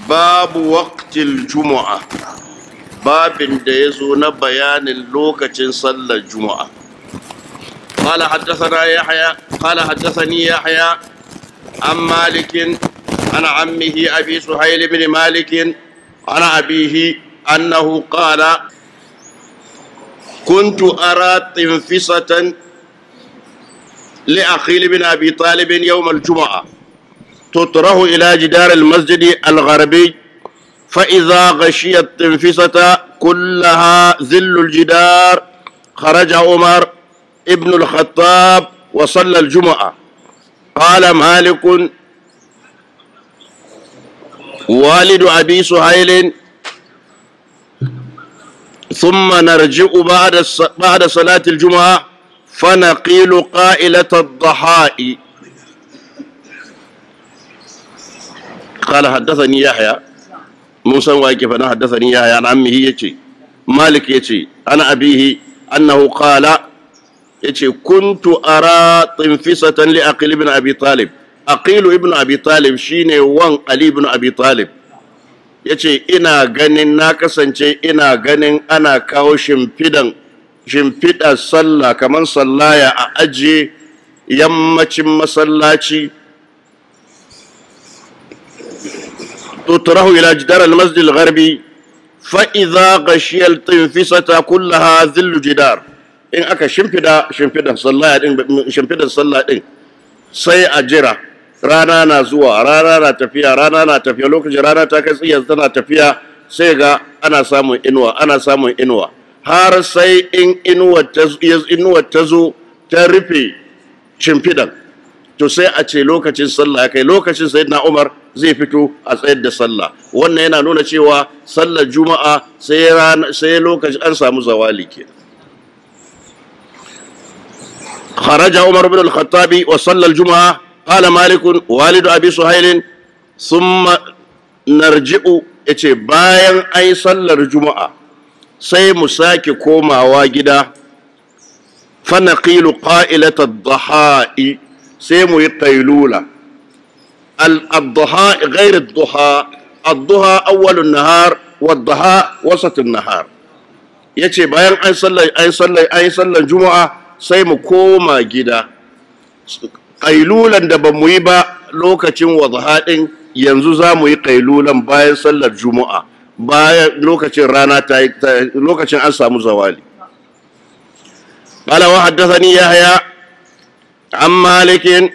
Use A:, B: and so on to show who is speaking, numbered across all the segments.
A: باب وقت الجمعة باب ديزون بيان اللوكة صلى الجمعة. قال حدثني يحيى عن مالك عن عمه أبي سهيل بن مالك عن أبيه أنه قال كنت أرى تنفسة لأخيل بن أبي طالب يوم الجمعة تطرح إلى جدار المسجد الغربي، فإذا غشي التنفسة كلها ذل الجدار خرج عمر ابن الخطاب وصلى الجمعة. قال مالك والد أبي سهيل ثم نرجع بعد صلاة الجمعة فنقيل قائلة الضحاء. قال حدثني يحيى موسى واقف أنا حدثني يحيى عن عمه يتي مالك يتي أنا أبيه أنه قال يتي كنت أرى تنفسة لأقيل بن أبي طالب. أقيل ابن أبي طالب شيني وان علي بن أبي طالب yace ina ganin na kasance ina ganin ana kawo shimfiɗa sallah kamar sallaya a ajiye yammacin masallaci tutrahu ila jidar al-masjid al-gharbi fa idha ghashiya al-tinfisata kullaha dhillu jidar. In aka shimfiɗa sallah din sai a jira rana na zuwa rana na tafiya lokacin rana ta kai tsiyar tana tafiya sai ga ana samun inuwa har sai in inuwar ta zo ta rufe shimfidan to sai a ce lokacin sallah ya kai, lokacin sayyidina Umar zai fito a tsayar da sallah. Wannan yana nuna cewa sallar juma'a sai lokacin an samu zawali kenan. kharaja Umar ibn al-Khattab wa salla al-jum'a. قال مالك والد أبي سهيل ثم نرجع yace bayan ai sallar juma'a sai mu sake komawa gida fa naqilu qa'ilat ad-dhaha'i sai mu yi qailula. al-dhaha ghayr ad-duha, ad-duha awwal an-nahar wad-dhaha wasat an-nahar. yace bayan ai sallar juma'a sai mu koma gida, ƙailulan da ba mu yi ba lokacin wadha ɗin yanzu za mu yi ƙailulan bayan sallar juma'a, bayan lokacin rana lokacin an samu zawali. qala wa haddathani yahya an malikin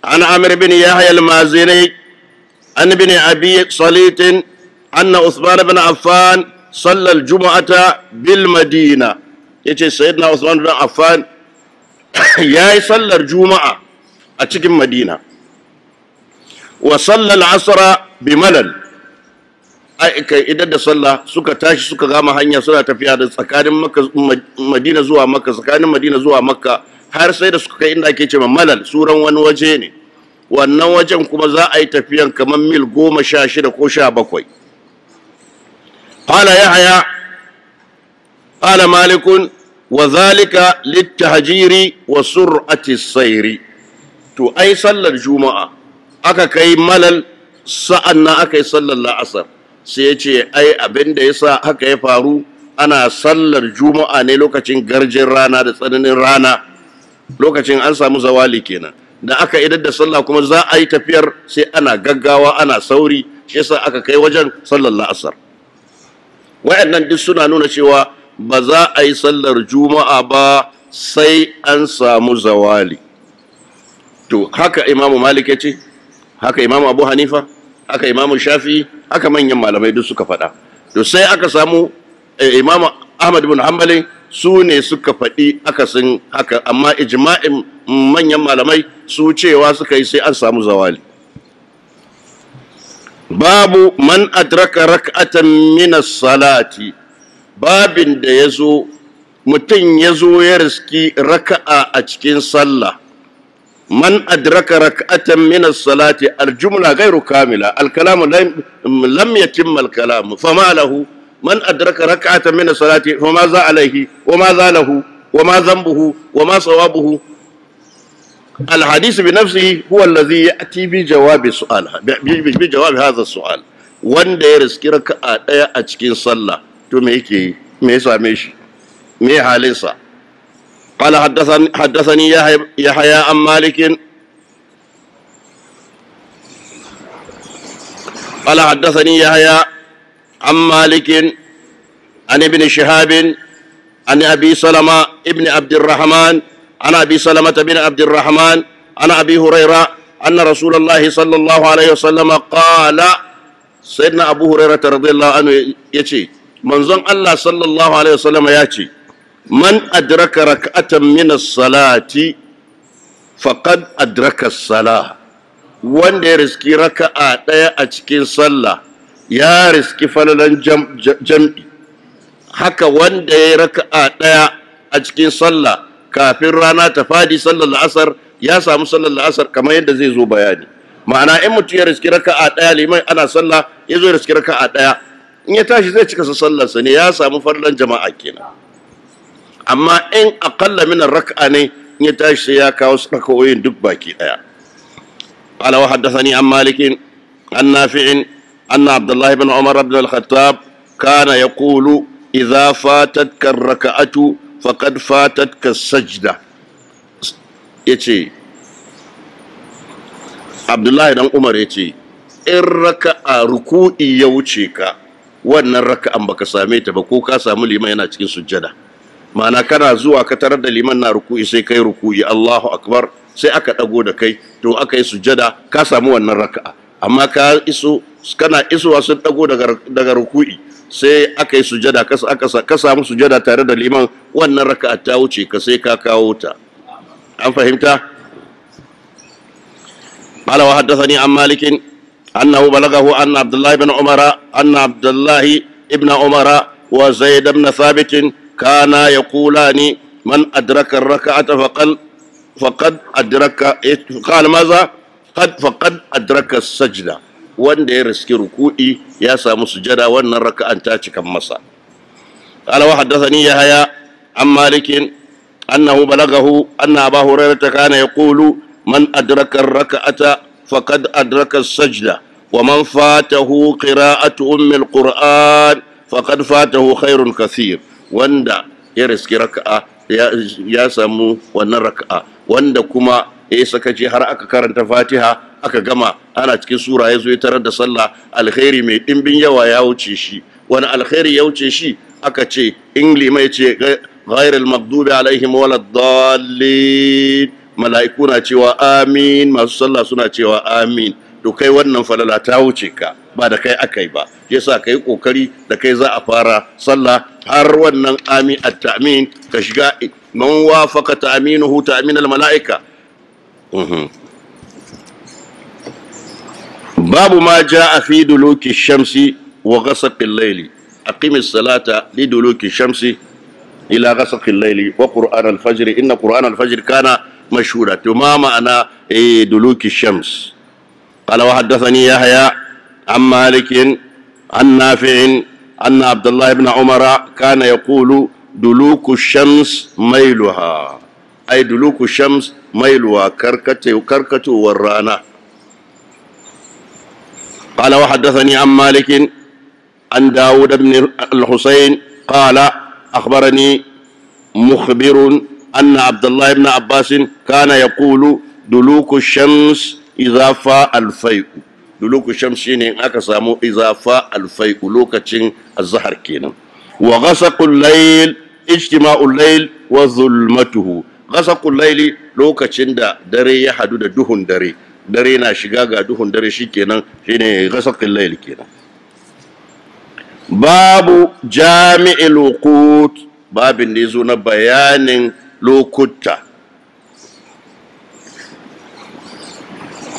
A: an amr bin yahya al-mazini an ibn abi salit anna uthman ibn affan salla al-jum'ata bil madina. yace sayyidina uthman ibn affan yayi sallar juma'a a cikin Madina. wa sallal asra bi malal. kai idan da sallah suka tashi suka gama hanya suna tafiya da tsakanin Madina zuwa Makka, tsakanin Madina zuwa Makka har sai da suka kai inda ake cewa malal, suran wani waje ne. wannan wajen kuma za a yi tafiyan kamar mil 16 ko 17. qala yahya qala malikun wa dhalika litahjiri wa sur'ati as-sayri. to ai sallar juma'a aka kai malal sa'an nan aka yi sallar la'asar. sai ya ce ai abin da yasa haka ya faru ana sallar juma'a ne lokacin garjin rana da tsananin rana, lokacin an samu zawali kenan. da aka idar da sallah kuma za a yi tafiyar sai ana gaggawa ana sauri, shi yasa aka kai wajen sallar la'asar. wayannan duk suna nuna cewa ba za a yi sallar juma'a ba sai an samu zawali. to haka imamu malik ya ce, haka imamu abu hanifa, haka imamu shafi, haka manyan malamai duk suka faɗa. to sai aka samu imamu ahmad bin hanbali su ne suka faɗi akasin haka, amma ijma'in manyan malamai su cewa suka yi sai an samu zawali. babu man adraka rak'atan min as-salati, babin da yazo mutum yazo ya riski raka'a a cikin sallah. من أدرك ركعة من الصلاة الجملة غير كاملة، الكلام لم يتم الكلام، فما له من أدرك ركعة من الصلاة فماذا عليه وماذا له وما ذنبه وما صوابه. الحديث بنفسه هو الذي يأتي بجواب هذا السؤال. wanda ya riski raka'a daya a cikin sallah to me yake me ya same shi me halinsa قال حدثني يحيى عن مالك قال حدثني يحيى عن مالك عن ابن شهاب عن ابي سلمة ابن عبد الرحمن عن ابي سلمة بن عبد الرحمن عن ابي هريرة ان رسول الله صلى الله عليه وسلم قال سيدنا ابو هريرة رضي الله عنه يتي منزون الله صلى الله عليه وسلم ياتي من ادرك ركعة من الصلاة فقد ادرك الصلاة wanda ya riski raka'a ɗaya a cikin sallah ya riski falalan jam'i haka wanda ya raka'a ɗaya a cikin sallah kafin rana ta fadi sallar la'asar ya samu sallar la'asar kamar yadda zai zo bayani ma'ana in mutum ya riski raka'a ɗaya liman ana sallah ya zo ya riski raka'a ɗaya in ya tashi zai cika sallarsa ne ya samu falalan jama'a kenan amma in aqalla min raka'a ne in ya tashi sai ya kawo raka'o'in duk baki ɗaya قال وحدثني عن مالك عن نافع أن عبد الله بن عمر بن الخطاب كان يقول إذا فاتتك الركعة فقد فاتتك السجدة يتي عبد الله بن عمر يتي الركعة ركوعي يوشيك وأن الركعة بك ساميت بكوكا سامي لما يناتك سجدة ma'ana kana zuwa ka tarar da liman na ruku'i sai kai ruku'i Allahu akbar sai aka dago da kai to aka yi sujada ka samu wannan raka'a amma ka iso kana isowa sun dago daga ruku'i sai aka yi sujada ka samu sujada tare da liman wannan raka'a ta wuce ka sai ka kawo ta an fahimta قال وحدثني عن مالك أنه بلغه أن عبد الله بن عمر وزيد بن ثابت كانا يقولان من أدرك الركعة فقد أدرك قال ماذا فقد أدرك السجدة وان دي رسكي ركوئي يا سامو سجدة وان الركعة انتاج كمسا قال وحدثني يحيى عن مالك أنه بلغه أن أبا هريرة كان يقول من أدرك الركعة فقد أدرك السجدة ومن فاته قراءة أم القرآن فقد فاته خير كثير wanda ya riski raka'a ya samu wannan raka'a wanda kuma ya sakaci har aka karanta Fatiha aka gama ana cikin sura ya zo ya tarar da sallah alkhairi mai dimbin yawa ya wuce shi wani alkhairi ya wuce shi aka ce in limai ce ghairil maghdubi alaihim waladdallin mala'iku na cewa amin masu sallah suna cewa amin to kai wannan falala ta wuce ka ba da kai akai ba yasa kai kokari da kai za a fara sallah har wannan amin at-ta'min ka shiga man wafaqa ta'minuhu ta'min al-mala'ika babu ma jaa fi duluki shamsi wa ghasaqi al-layli aqim as-salata li duluki shamsi ila ghasaqi al-layli wa qur'an al-fajr inna qur'an al-fajr kana mashhura to ma ma'ana duluki shams قال وحدثني يحيى عن مالك عن نافع أن عبد الله بن عمر كان يقول دلوك الشمس ميلها أي دلوك الشمس ميلها كركة ورانا قال وحدثني عن مالك عن داود بن الحسين قال أخبرني مخبر أن عبد الله بن عباس كان يقول دلوك الشمس إذا فاء الفيء دلوك الشمس شيني aka samu إذا فاء الفيء lokacin الظهر kenan وغسق الليل اجتماع الليل وظلمته غسق الليل lokacin da dare ya hadu da duhun dare na shiga ga duhun dare shikenan shine ghasaqul layl kenan babu jami'il wuqut babin da yazo na bayanin lokuta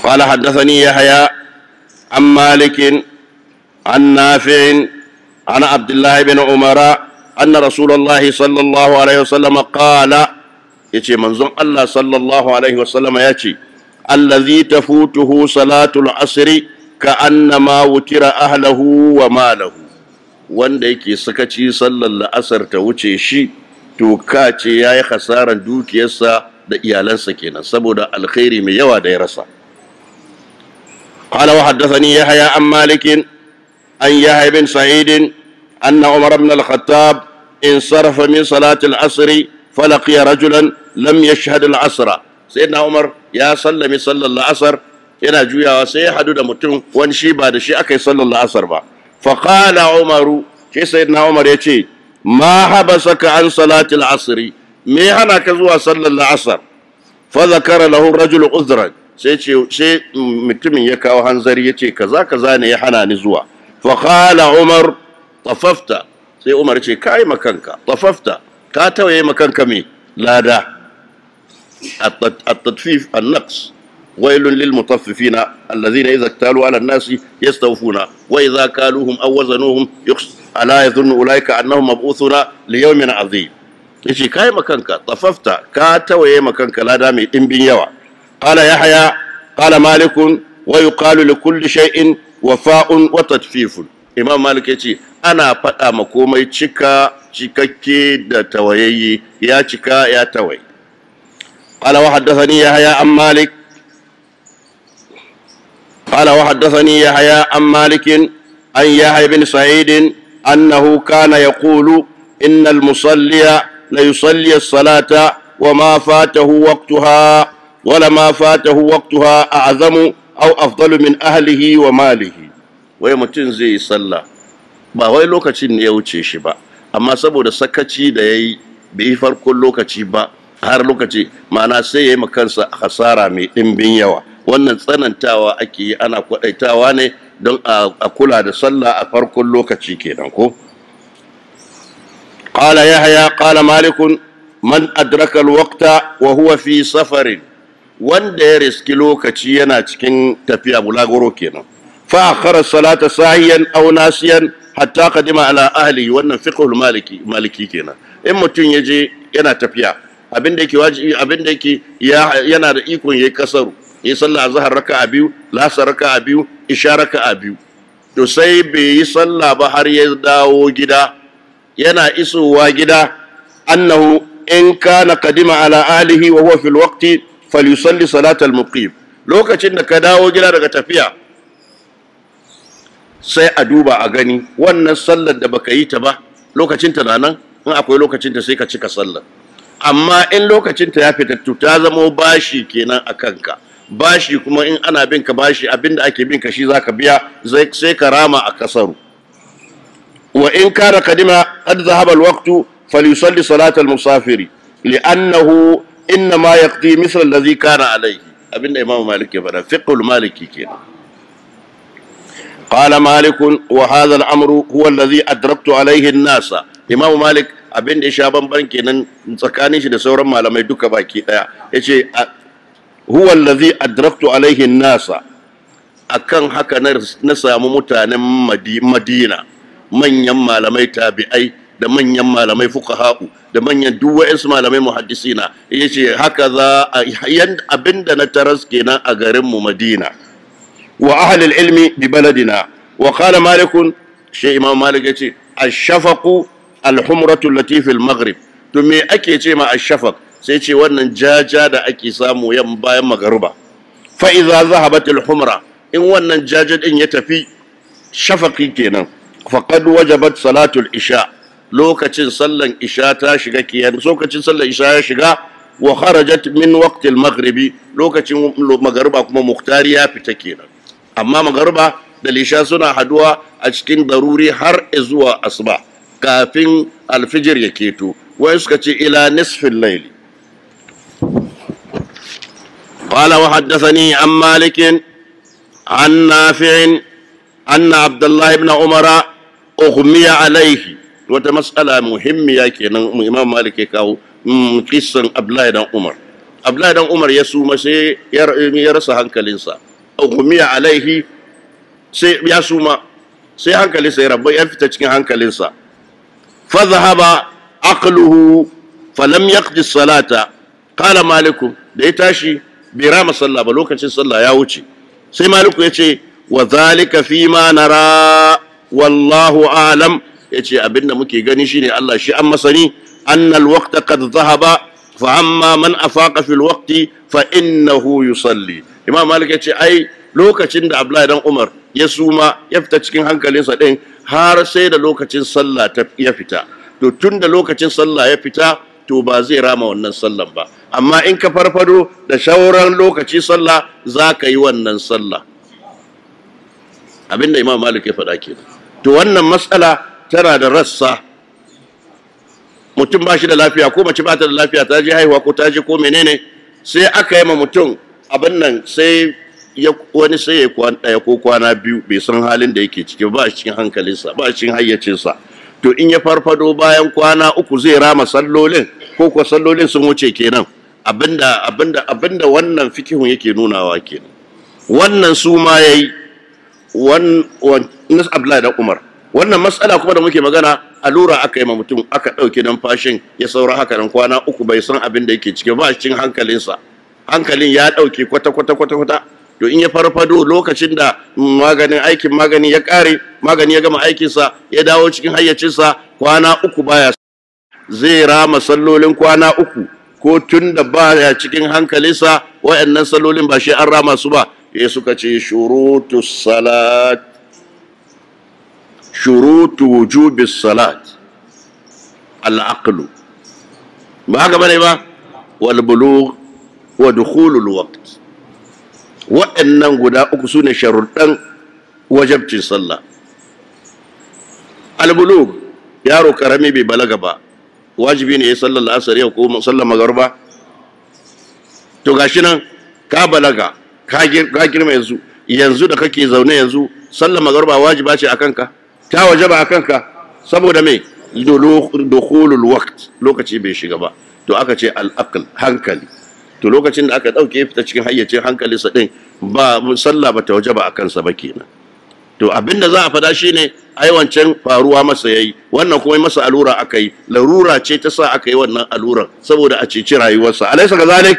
A: قال حدثني يحيى عن مالك عن نافع عن عبد الله بن عمر أن رسول الله صلى الله عليه وسلم قال يتي منظم الله صلى الله عليه وسلم يتي الذي تفوته صلاة العصر كأنما وتر أهله وماله wanda yake sakaci sallar la'asar ta wuce shi to kace yayi khasaran dukiyarsa da iyalansa kenan saboda alkhairi mai yawa da ya rasa قال وحدثني يحيى عن مالك عن يحيى بن سعيد أن عمر بن الخطاب انصرف من صلاة العصر فلقي رجلا لم يشهد العصر. سيدنا عمر يا صلى العصر yana juyawa sai ya hadu da mutum wani shi ba da shi aka yi sallar la'asar ba. Faƙala Umaru, shi sayyidina Umar ya ce, ma habasaka an salatil asri, me hana ka zuwa sallar la'asar? Fa zakara lahu rajul uzran, sai mutumin ya kawo hanzari ya ce kaza ne ya hana ni zuwa. Faƙala Umar, tafafta, sai Umar ce ka yi makanka, tafafta, ka tawaye makanka me lada. At-tatfif an-naqs ويل للمطففين الذين إذا اكتالوا على الناس يستوفون وإذا كالوهم أو وزنوهم ألا يظن أولئك أنهم مبعوثون ليوم عظيم. يشي كاي مكانك طففت كاتوي مكانك لا دامي إن يوا. قال يحيى قال مالك ويقال لكل شيء وفاء وتطفيف. إمام مالك يشي أنا فتا مكومي تشككي دا تويي يا تشكا يا توي. قال وحدثني يحيى عن مالك قال وحدثني يحيى عن مالك عن يحيى بن سعيد أنه كان يقول إن المصلي ليصلي الصلاة وما فاته وقتها ولما فاته وقتها أعظم أو أفضل من أهله وماله. ويمتن زي صلى ba wai lokacin ne ya wuce shi ba, amma saboda sakaci da yayi bai farkon lokaci ba har lokaci, ma'ana sai yayi makansa hasara mai dimbin yawa. Wannan tsanantawa ake yi, ana kwadaitawa ne don a kula da sallah a farkon lokaci kenan ko. Qala Yahya qala Malik man adraka alwaqta wa huwa fi safarin, wanda ya riski lokaci yana cikin tafiya bulaguro kenan. Fa akhara salata sahiyan aw nasiyan hatta qadima ala ahli, wannan fiqhul maliki kenan. In mutun yaje yana tafiya, abinda yake wajibi, abinda yake yana da ikon yayi kasaru, yi sallah azhar raka'a biyu, lasar raka'a biyu, isha raka'a biyu, to sai bai yi sallah ba har ya dawo gida. Yana isowa gida, annahu in kana qadima ala alihi wa huwa fil waqti falyusalli salatal muqim. Lokacin da ka dawo gida daga tafiya, sai a duba a gani wannan sallar da baka yi ta ba lokacin ta nan, in akwai lokacin ta sai ka cika sallar. Amma in lokacin ta ya fitattu, ta zama bashi kenan a kanka. Bashi kuma in ana bin ka bashi, abinda ake bin ka shi zaka biya, sai ka rama a kasaru. Wa in kana qadima qad dhahaba alwaqtu falyusalli salata almusafiri li'annahu inma yaqdi misl alladhi kana alayhi. Abinda Imam Malik ya fada, fiqhul maliki kenan. Qala Malik wa hadha al-amru huwa alladhi adraktu alayhi an-nas. Imam Malik abinda ya sha bamban kenan tsakanin shi da sauran malamai duka baki daya, yace huwa allazi adraktu alaihi nasa, akan haka na samu mutanen Madina, manyan malamai tabi'ai da manyan malamai fuqaha'u da manyan duwa'insu malamai muhaddisina, yace haka za abinda na taras kenan a garin mu Madina wa ahli ilmi bi baladina. Wa qala Malik, shi Imam Malik yace ash-shafaqu al-humratu allati fi al-maghrib. To me ake ce ma ash-shafaq? Sai ce wannan jaja da ake samu yan bayan magaruba. Fa idza zahabat al-humra, in wannan jaja din ya tafi, shafaqi kenan, faqad wajabat salatu al-isha, lokacin sallan isha ta shiga kenan. Lokacin sallan isha ya shiga, wa kharajat min waqti al-maghribi, lokacin magaruba kuma muhtari ya fita kenan. Amma magaruba da isha suna haduwa a cikin daruri har zuwa asuba, kafin al-fijr ya keto. Wai suka ce ila nisfil layli. قال وحدثني عن مالك عن نافع أن عبد الله بن عمر أغمي عليه. وتمسألة مهمة كنا إمام مالك كاو قصة عبد الله بن عمر. عبد الله بن عمر يسوم سي يرسى هنكلينسا، أغمي عليه سي يسوم سي هنكلينسا ربي يفتش هنكلينسا، فذهب عقله فلم يقضي الصلاة. قال مالك ديتاشي birama sallah ba, lokacin sallah ya wuce. Sai Maliku ya ce wa zalika fi ma nara wallahu a'lam, ya ce abinda muke gani shine Allah shi an masani, annal waqta qad dhahaba fa amma man afaqa fil waqti fa innahu yusalli. Imam Malik ya ce ai lokacin da Abdullahi dan Umar ya suma ya fita cikin hankalinsa din har sai da lokacin sallah ya fita, to tun da lokacin sallah ya fita to ba zai rama wannan sallan ba, amma in ka farfado da shauran lokaci sallah za ka yi wannan sallah. Abinda Imam Malik ya faɗa kenan. To wannan matsala tana da rassa. Mutum ba shi da lafiya ko mace ba ta da lafiya, ta je haihuwa ko ta je ko menene, sai aka yi ma mutum abin nan, sai wani sai ya kwana ɗaya ko kwana biyu bai san halin da yake ciki ba, cikin hankalinsa ba, cikin hayyacinsa. To in ya farfado bayan kwana uku zai rama sallolin ko kuwa sallolin sun wuce kenan. Abinda wannan fikihun yake nunawa kenan. Wannan su ma yayi nas Abdullahi da Umar. Wannan matsala kuma da muke magana, allura aka yi ma mutum, aka ɗauke numfashin ya saura haka nan kwana uku bai san abin da yake ciki ba, cikin hankalinsa, hankalin ya ɗauke kwata. To in ya farfado lokacin da aikin magani ya ƙare, magani ya gama aikinsa, ya dawo cikin hayyacinsa, kwana uku baya, zai rama sallolin kwana uku, ko tun da baya cikin hankalinsa wa'annan sallolin ba shi an rama su ba. Ya suka ce shurutu salat, shurutu wujubis salat al-aqlu, ba haka bane ba, wal bulugh wa dukhulul waqt. Waɗannan guda uku sune sharuɗan wajabcin sallah. Al-bulugh, yaro karami bai balaga ba, wajibi ne ya sallar asar yau ko sallar magharba. To gashi nan ka balaga, ka girma yanzu da kake zaune yanzu, sallar magharba wajiba ce akan ka, ta wajaba akan ka, saboda me? Dukhulul waqt, lokaci bai shiga ba. To aka ce al-aql, hankali. To lokacin da aka dauke fita cikin hayyacin hankalinsa din, ba sallah ba ta wajaba akan sa ba kenan. To abinda za a fada shine ai wancan faruwa masa yayi, wannan kuma masa allura akai, larura ce ta sa aka yi wannan alluran saboda a ceci rayuwarsa. Alaysa kazalik?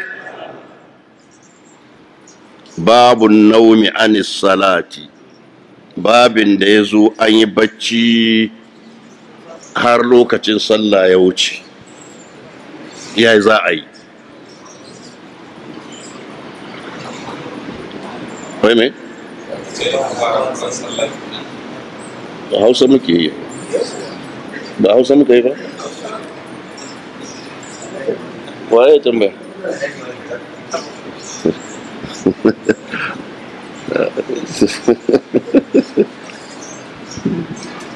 A: Babun naumi anis salati, babin da yazo an yi bacci har lokacin sallah ya wuce, yayi za a yi. Wai me? Da Hausa muke yi. Da Hausa muke yi ba? Waye tambaya?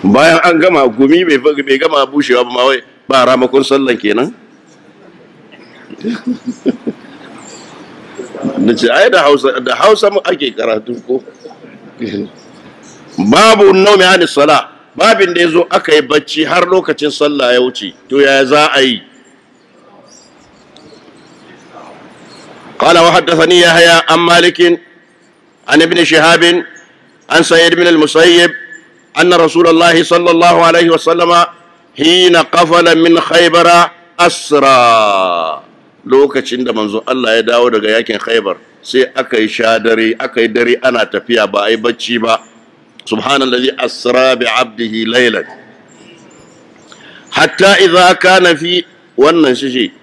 A: Bayan an gama gumi bai gama bushewa ba ma, wai ba ramakon sallan kenan? Nace ai da Hausa mu ake karatu ko? Babu naumi anis sala, babin da yazo aka yi bacci har lokacin sallah ya wuce, to ya za a yi? قال وحدثني يحيى عن مالك عن ابن شهاب عن سعيد بن المسيب أن رسول الله صلى الله عليه وسلم حين قفل من خيبر أسرى. Lokacin da manzo Allah ya dawo daga yakin Khaibar, sai aka yi shadare, aka yi dare ana tafiya, ba a yi bacci ba. Subhanallazi asra bi abdihi laylan hatta idza kana fi, wannan shi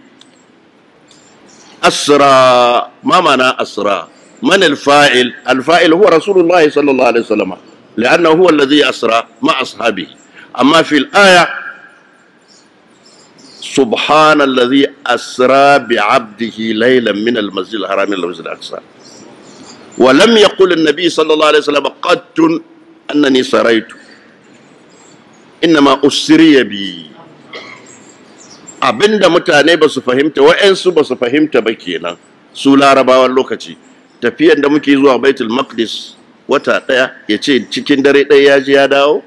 A: asra, ma mana asra, man al-fa'il? Al-fa'il huwa Rasulullah sallallahu alaihi wasallam, لأنه هو الذي أسرى مع أصحابه. أما في الآية سبحان الذي أسرى بعبده ليلا من المسجد الحرام إلى المسجد الأقصى، ولم يقل النبي صلى الله عليه وسلم قد أنني سريت، إنما أسري بي. abinda mutane ba su fahimta, wa'ansu ba su fahimta ba kenan, su larabawan lokaci. Tafiyan da muke zuwa Baitul Maqdis wata ɗaya, ya ce cikin dare ɗaya ya ji ya dawo,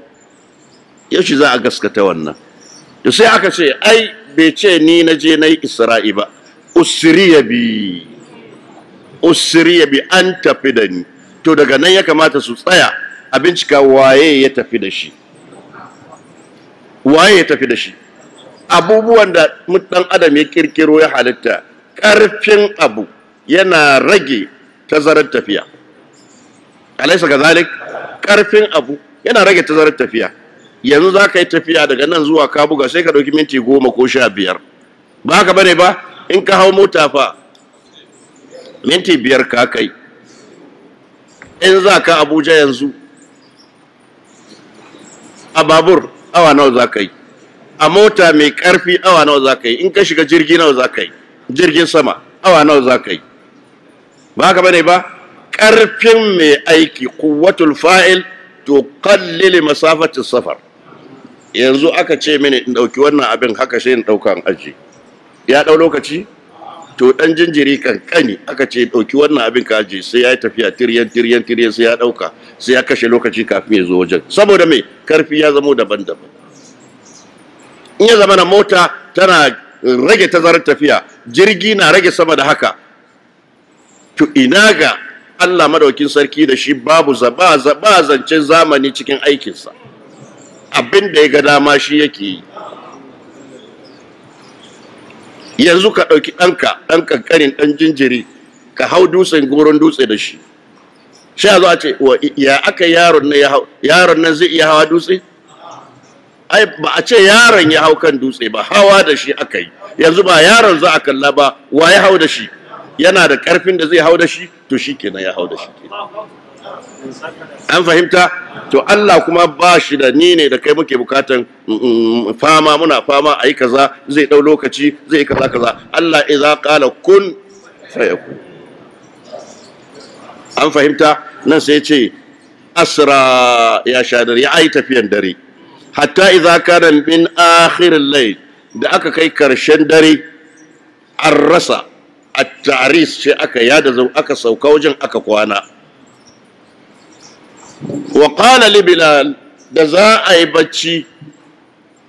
A: yaushe za a gaskata wannan? To sai aka ce ai bai ce ni na je na yi Isra'i ba, usriya bi, an tafi da ni. To daga nan ya kamata su tsaya a bincika waye ya tafi da shi, waye ya tafi da shi. Abubuwan da ɗan adam ya kirkiro ya halitta, ƙarfin abu yana rage tazarar tafiya. Alaysa kazalik? Ƙarfin abu yana rage tazarar tafiya. Yanzu za ka yi tafiya daga nan zuwa Kabuga, sai ka ɗauki minti 10 ko 15, ba haka bane ba? In ka hau mota fa minti 5 ka kai. In za ka Abuja yanzu a babur awa nawa za ka yi, a mota mai karfi awa nawa za ka yi, in ka shiga jirgi nawa za ka yi, jirgin sama awa nawa za ka yi. ba haka bane ba? karfin mai aiki quwwatul fa'il to qallil masafati safar. yanzu aka ce mini in dauki wannan abin haka sai in dauka an aji, ya dau lokaci? to dan jinjiri kankani aka ce dauki wannan abin ka aji, sai ya tafiya tiryan sai ya dauka, sai ya kashe lokaci kafin ya zo wajen. saboda me? karfi ya zamo daban-daban. in ya zama na mota tana rage tazarar tafiya, jirgi na rage sama da haka, to ina ga Allah madaukin sarki da shi babu zaba zancen zamani cikin aikinsa, abin da ya ga dama shi yake yi. yanzu ka ɗauki ɗan ƙanƙanin ɗan jinjiri ka hau dutsen goron dutse da shi, sha zo a ce ya aka yaron nan zai iya hawa dutse? ai ba a ce yaron ya hau kan dutse ba, hawa da shi aka yi. yanzu ba yaron za a kalla ba, wa ya hau da shi? yana da ƙarfin da zai hau da shi, to shi kenan ya hau da shi kenan. an fahimta? to Allah kuma ba shi da ni ne da kai muke bukatan fama, muna fama a yi kaza, zai ɗau lokaci, zai kaza kaza. Allah idza qala kun fayakun. an fahimta? nan sai ce asra ya sha dare, ya yi tafiyan dare, hatta idza kana min akhir al-layl, da aka kai karshen dare an rasa at-ta'ris, sai aka yada aka sauka wajen aka kwana. wa qala li Bilal, da za a yi bacci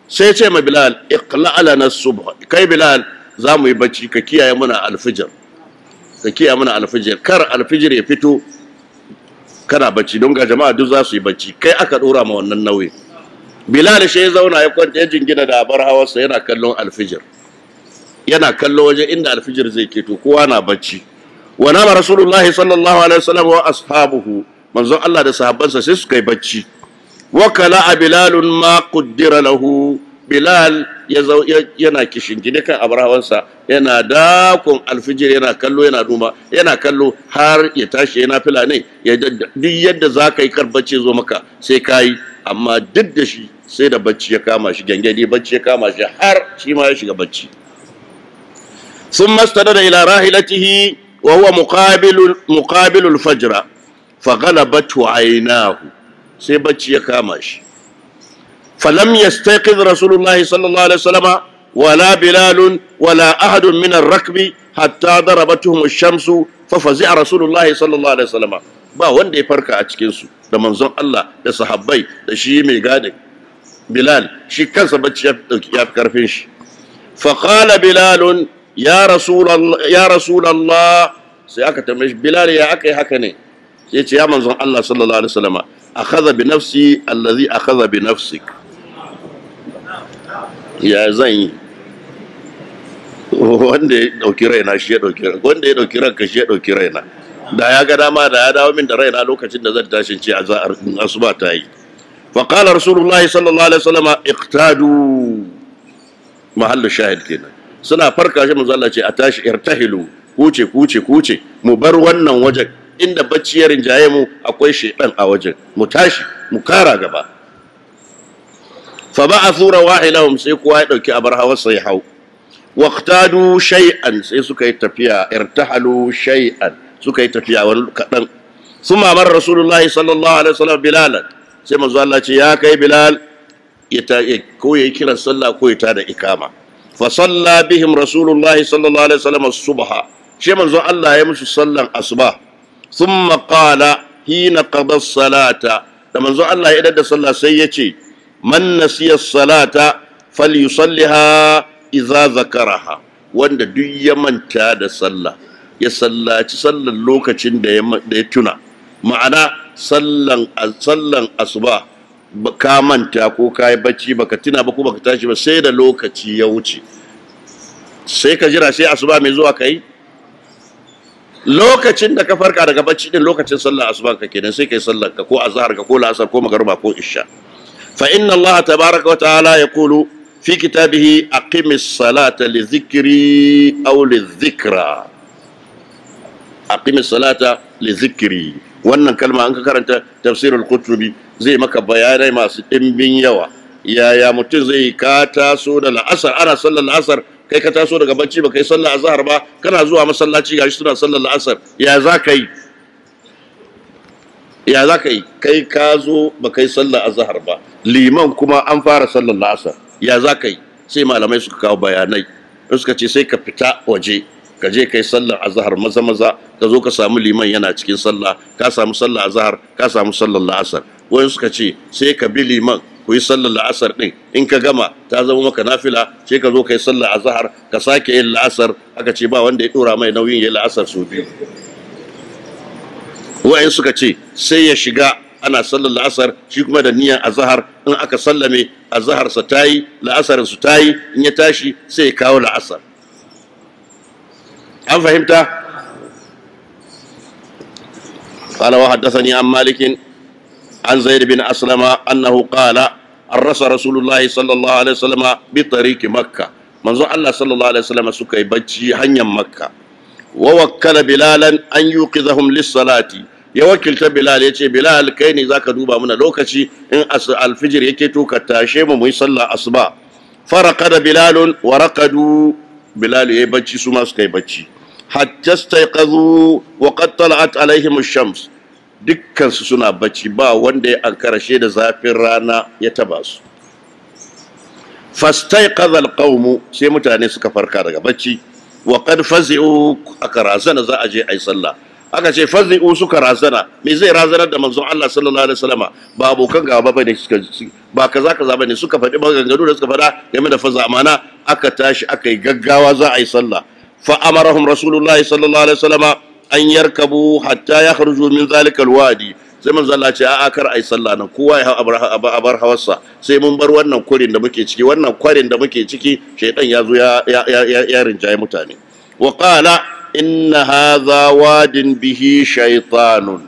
A: sai ce ma Bilal iqla lana subh, kai Bilal za mu yi bacci, ka kiyaye muna alfijir, ka kiyaye muna alfijir, kar alfijir ya fito kana bacci, don ga jama'a duk za su yi bacci, kai aka dora ma wannan nauyi. Bilal shi ya zauna ya kwanta ya jingina da bar hawarsa, yana kallon alfijir, yana kallo waje inda alfijir zai keto, kowa na bacci. wa nama rasulullahi sallallahu alaihi wasallam wa ashabuhu, manzon Allah da sahabbansa sai suka yi bacci. wa kala bilalun ma qaddara lahu, Bilal yana kishingine kan abrahawansa, yana dakon alfijir, yana kallo, yana duma, yana kallo har ya tashi, yana fila ne duk yadda za ka yi kar bacci zo maka sai ka yi, amma duk da shi sai da bacci ya kama shi, gangadi bacci ya kama shi har shi ma ya shiga bacci. sun mastada da ila rahilatihi wa huwa muqabilul fajra fa ghalabatu aynahu, sai bacci ya kama shi. فلم يستيقظ رسول الله صلى الله عليه وسلم ولا بلال ولا أحد من الركب حتى ضربتهم الشمس ففزع رسول الله صلى الله عليه وسلم. ba wanda ya farka a cikinsu da manzon Allah da sahabbai da shi mai gadin Bilal, shi kansa bacci ya fi karfin shi. faqala Bilal ya Rasulullah, sai aka tambaye shi, Bilal ya aka yi haka ne? sai ce ya manzon Allah sallallahu alaihi wasallam, akhadha bi nafsi allazi akhadha bi nafsik. ya zan yi? wanda ya dauki raina shi ya dauki raina, wanda ya dauki ranka shi ya dauki raina. da ya ga dama da ya dawo min da raina lokacin da zan tashin ce asuba ta yi. fa qala rasulullahi sallallahu alaihi wasallam iqtadu, mahallu shahid kenan. suna farka shi manzo Allah ce a tashi, irtahilu, kuce mu bar wannan wajen, inda bacci ya rinjaye mu akwai shedan a wajen, mu tashi mu kara gaba. fa ba'athu rawahilahum, sai kowa ya dauki abar hawa sai hau. waqtadu shay'an, sai suka yi tafiya, irtahalu shay'an, suka yi tafiya wani kadan. thumma amara rasulullahi sallallahu alaihi wasallam Bilalan, sai manzo Allah ce ya kai Bilal ko yayi kiran sallah ko ya tada ikama. fa salla bihim rasulullahi sallallahu alaihi wasallam as-subha, sai manzo Allah ya musu sallan asuba. thumma qala hina qada as-salata, da manzo Allah ya idar da sallah sai ya ce, man nasiya as-salata falyusalliha idza zakaraha, wanda duk ya manta da sallah, ya sallaci sallan lokacin da ya tuna. ma'ana sallan asuba ka manta ko ka yi bacci baka tuna ba ko baka tashi ba, sai da lokaci ya wuce, sai ka jira sai asuba mai zuwa ka yi. lokacin da ka farka daga bacci din lokacin sallar asuba ka kenan, sai kai sallar ka ko azhar ka ko la'asar ko magruba ko isha. fa inna Allah tabaraka wa ta'ala yaqulu fi kitabihi aqimis salata li dhikri aw li dhikra. aqimis salata li dhikri, wannan kalma an ka karanta tafsirul Qurtubi zai maka bayanai masu ɗimbin yawa. Yaya mutum zai ka taso da la'asar, ana sallar la'asar, kai ka taso daga bacci ba kai sallar azhar ba, kana zuwa masallaci gashi suna sallar la'asar, ya za ka yi? Ya za ka yi? Kai ka zo ba kai sallar azhar ba, liman kuma an fara sallar la'asar, ya za ka yi? Sai malamai suka kawo bayanai, suka ce sai ka fita waje, ka je kai sallar azhar maza maza, ka zo ka samu liman yana cikin sallah, ka samu sallar azhar, ka samu sallar la'asar. Wani suka ce sai ka bi liman ku yi sallar la'asar din, in ka gama ta zama maka nafila, sai ka zo kai sallar azhar, ka sake yin la'asar. Aka ce ba wanda ya dora mai nauyin yin la'asar sau biyu. Wa'in suka ce sai ya shiga ana sallar la'asar shi kuma da niyan azhar, in aka sallame azhar sa tayi, la'asar su tayi, in ya tashi sai ya kawo la'asar. An fahimta? قال وحدثني عن مالك عن زيد بن أسلم أنه قال أرس رسول الله صلى الله عليه وسلم بطريق مكة. منذ الله صلى الله عليه وسلم سكي بجي هنيا مكة، ووكل بلالا أن يوقظهم للصلاة. يوكل بلال يتي بلال كيني ذاك دوبا من لوكشي إن الفجر يكتو كتاشيم ويصلى أصبع. فرقد بلال ورقدوا، بلال يبجي سما سكي بجي حتى استيقظوا وقد طلعت عليهم الشمس. dukkansu suna bacci, ba wanda ya ankarashe da zafin rana ya taba su. Fastaiqadha alqawmu, sai mutane suka farka daga bacci. Wa qad fazi'u, aka razana za a je ai sallah. Aka ce fazi'u, suka razana. Me zai razanar da manzon Allah sallallahu alaihi wasallama? Ba abokan gaba bane suka, ba kaza bane suka faɗi maganganu da suka faɗa game da faza amana. Aka tashi aka yi gaggawa za a yi sallah. Fa amarahum rasulullahi sallallahu alaihi wasallama an yarkabu hatta ya kharju min zalikal wadi. Sai manzo Allah ce a'a kar ai sallah nan, kowa ya abar hawarsa, sai mun bar wannan kwarin da muke ciki, wannan kwarin da muke ciki shaytan ya zo ya rinjaye mutane. Wa qala inna hadha wadin bihi shaytanun,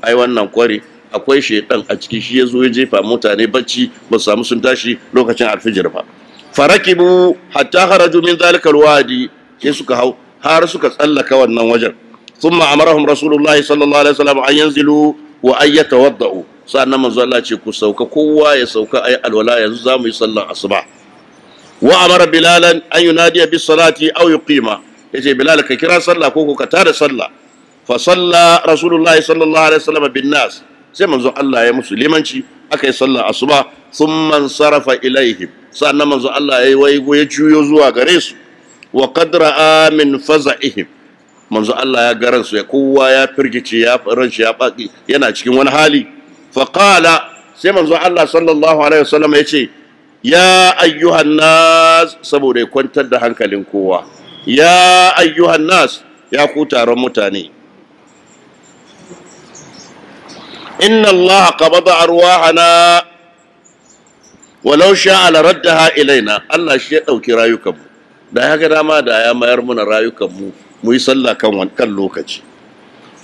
A: ai wannan kwari akwai shaytan a ciki, shi yazo ya jefa mutane bacci ba su samu sun tashi lokacin alfijir ba. Farakibu hatta kharaju min zalikal wadi, sai suka hau har suka tsallaka wannan wajen. ثم أمرهم رسول الله صلى الله عليه وسلم أن ينزلوا وأن يتوضأوا. سألنا من زال الله شيء كسوك كوا يسوك أي الولاء يزام يصلى الصباح. وأمر بلالا أن ينادي بالصلاة أو يقيم. يجي بلال كيرا صلى كوكو كتار صلى. فصلى رسول الله صلى الله عليه وسلم بالناس. زي من زال الله يا مسلمان شيء أكي صلى الصباح ثم انصرف إليهم. سألنا من زال الله يجوا يزوا غريس وقد رأى من فزعهم. Manzo Allah ya garan su, ya kowa ya firgice, ya ran shi ya baki, yana cikin wani hali. Fa qala, sai manzo Allah sallallahu alaihi wasallam ya ce, ya ayyuhan nas, saboda ya kwantar da hankalin kowa, ya ayyuhan nas, ya ku taron mutane, inna Allah qabada arwahana walau sha'a la raddaha ilaina. Allah shi ya dauki rayukanmu, da ya ga dama da ya mayar muna rayukanmu mu yi sallah kan lokaci.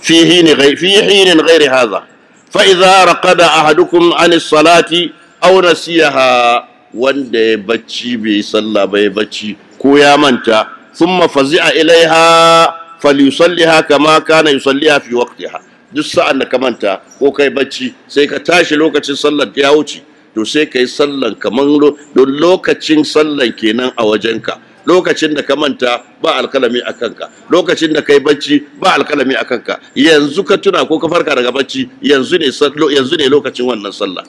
A: fi hinin ghairi hadha fa idza raqada ahadukum an as-salati aw nasiyaha, wanda ya bacci bai sallah bai bacci ko ya manta, thumma fazi'a ilaiha falyusalliha kama kana yusalliha fi waqtiha. Duk sa'an da ka manta ko kai bacci sai ka tashi lokacin sallar ya wuce, to sai kai sallan kaman don lokacin sallan kenan a wajenka. Lokacin da ka manta ba alkalami a kanka, lokacin da kai bacci ba alkalami a kanka. Yanzu ka tuna ko ka farka daga bacci, yanzu ne lokacin wannan sallah.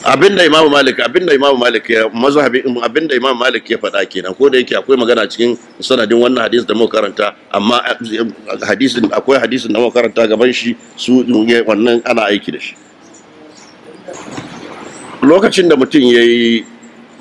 A: Abinda Imam Malik ya faɗa kenan, ko da yake akwai magana cikin sanadin wannan hadisi da muka karanta, amma akwai hadisin da muka karanta gaban shi, su wannan ana aiki da shi. Lokacin da mutum yayi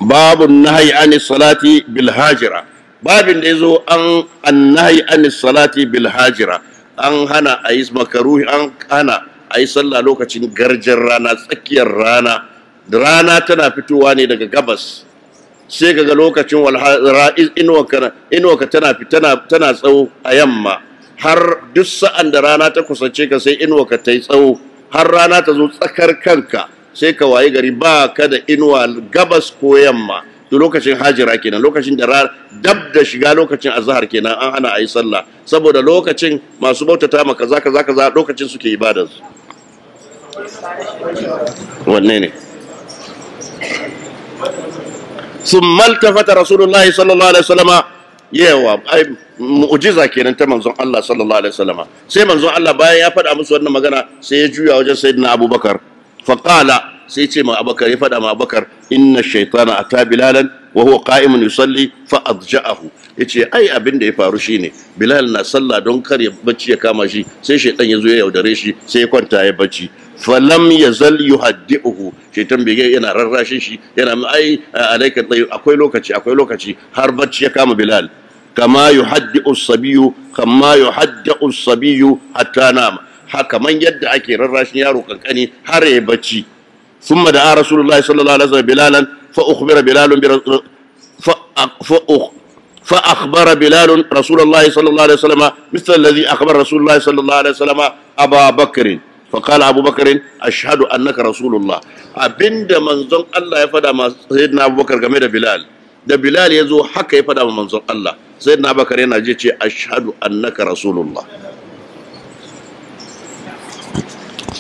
A: babun nahyi anis salati bil hajira, babin da yazo an nahyi anis salati bil hajira, an hana ayi makaruhi, an hana ayi sallah lokacin garjin rana, tsakiyar rana. Rana tana fitowa ne daga gabas, sai kaga lokacin inuwaka tana tsawo a yamma, har duk sa'an da rana ta kusance ka sai inuwaka ta yi tsawo, har rana ta zo tsakar kanka, sai ka waye gari ba ka da inuwa gabas ko yamma. To lokacin hajira kenan, lokacin da dab da shiga lokacin azhar kenan, an hana ayi sallah, saboda lokacin masu bautata maka kaza lokacin suke ibadarsu. wanne ne thumma altafata rasulullahi sallallahu alaihi wasallama yawa ai mu'jiza kenan ta manzon Allah sallallahu alaihi wasallama sai manzon Allah bayan ya faɗa musu wannan magana sai ya juya wajen sayyidina Abubakar fa qala sai ce ma Abubakar ya faɗa ma Abubakar inna shaytana ata bilalan wa huwa qa'imun yusalli fa adja'ahu yace ai abin da ya faru shine Bilal na sallah don kar ya bacci ya kama shi sai shaytan ya zo ya yaudare shi sai ya kwanta ya bacci falam yazal yuhaddihu shaytan bai yana rarrashin shi yana ai alaika akwai lokaci har bacci ya kama Bilal kama yuhaddi'u as-sabiyyu hatta nama haka man yadda ake rarrashin yaro kankani har ya bacci thumma da'a rasulullahi sallallahu alaihi wasallam bilalan fa ukhbira bilalun فأخبر بلال رسول الله صلى الله عليه وسلم مثل الذي أخبر رسول الله صلى الله عليه وسلم أبا بكر فقال أبو بكر أشهد أنك رسول الله أبند منزل الله يفدى ما سيدنا أبو بكر game da Bilal ya zo haka ya fada wa manzon Allah sayyidina Abubakar yana je ce ashhadu annaka rasulullah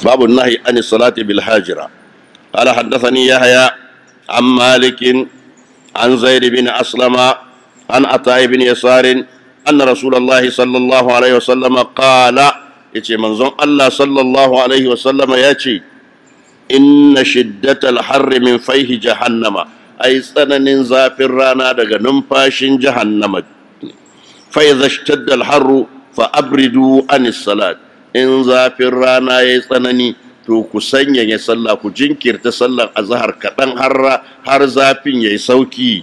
A: babu nahi an salati bil hajira qala haddathani yahya an malik an zaid bin aslama عن عطاء بن يسار أن رسول الله صلى الله عليه وسلم قال يتي منظم الله صلى الله عليه وسلم يتي إن شدة الحر من فيه جهنم أي سنن زافر رانا دغ نمفاشين جهنم فإذا اشتد الحر فأبردوا عن الصلاة إن زافر رانا يسنني to ku sanya ya sallah ku jinkirta sallar azhar kadan har zafin yayi sauki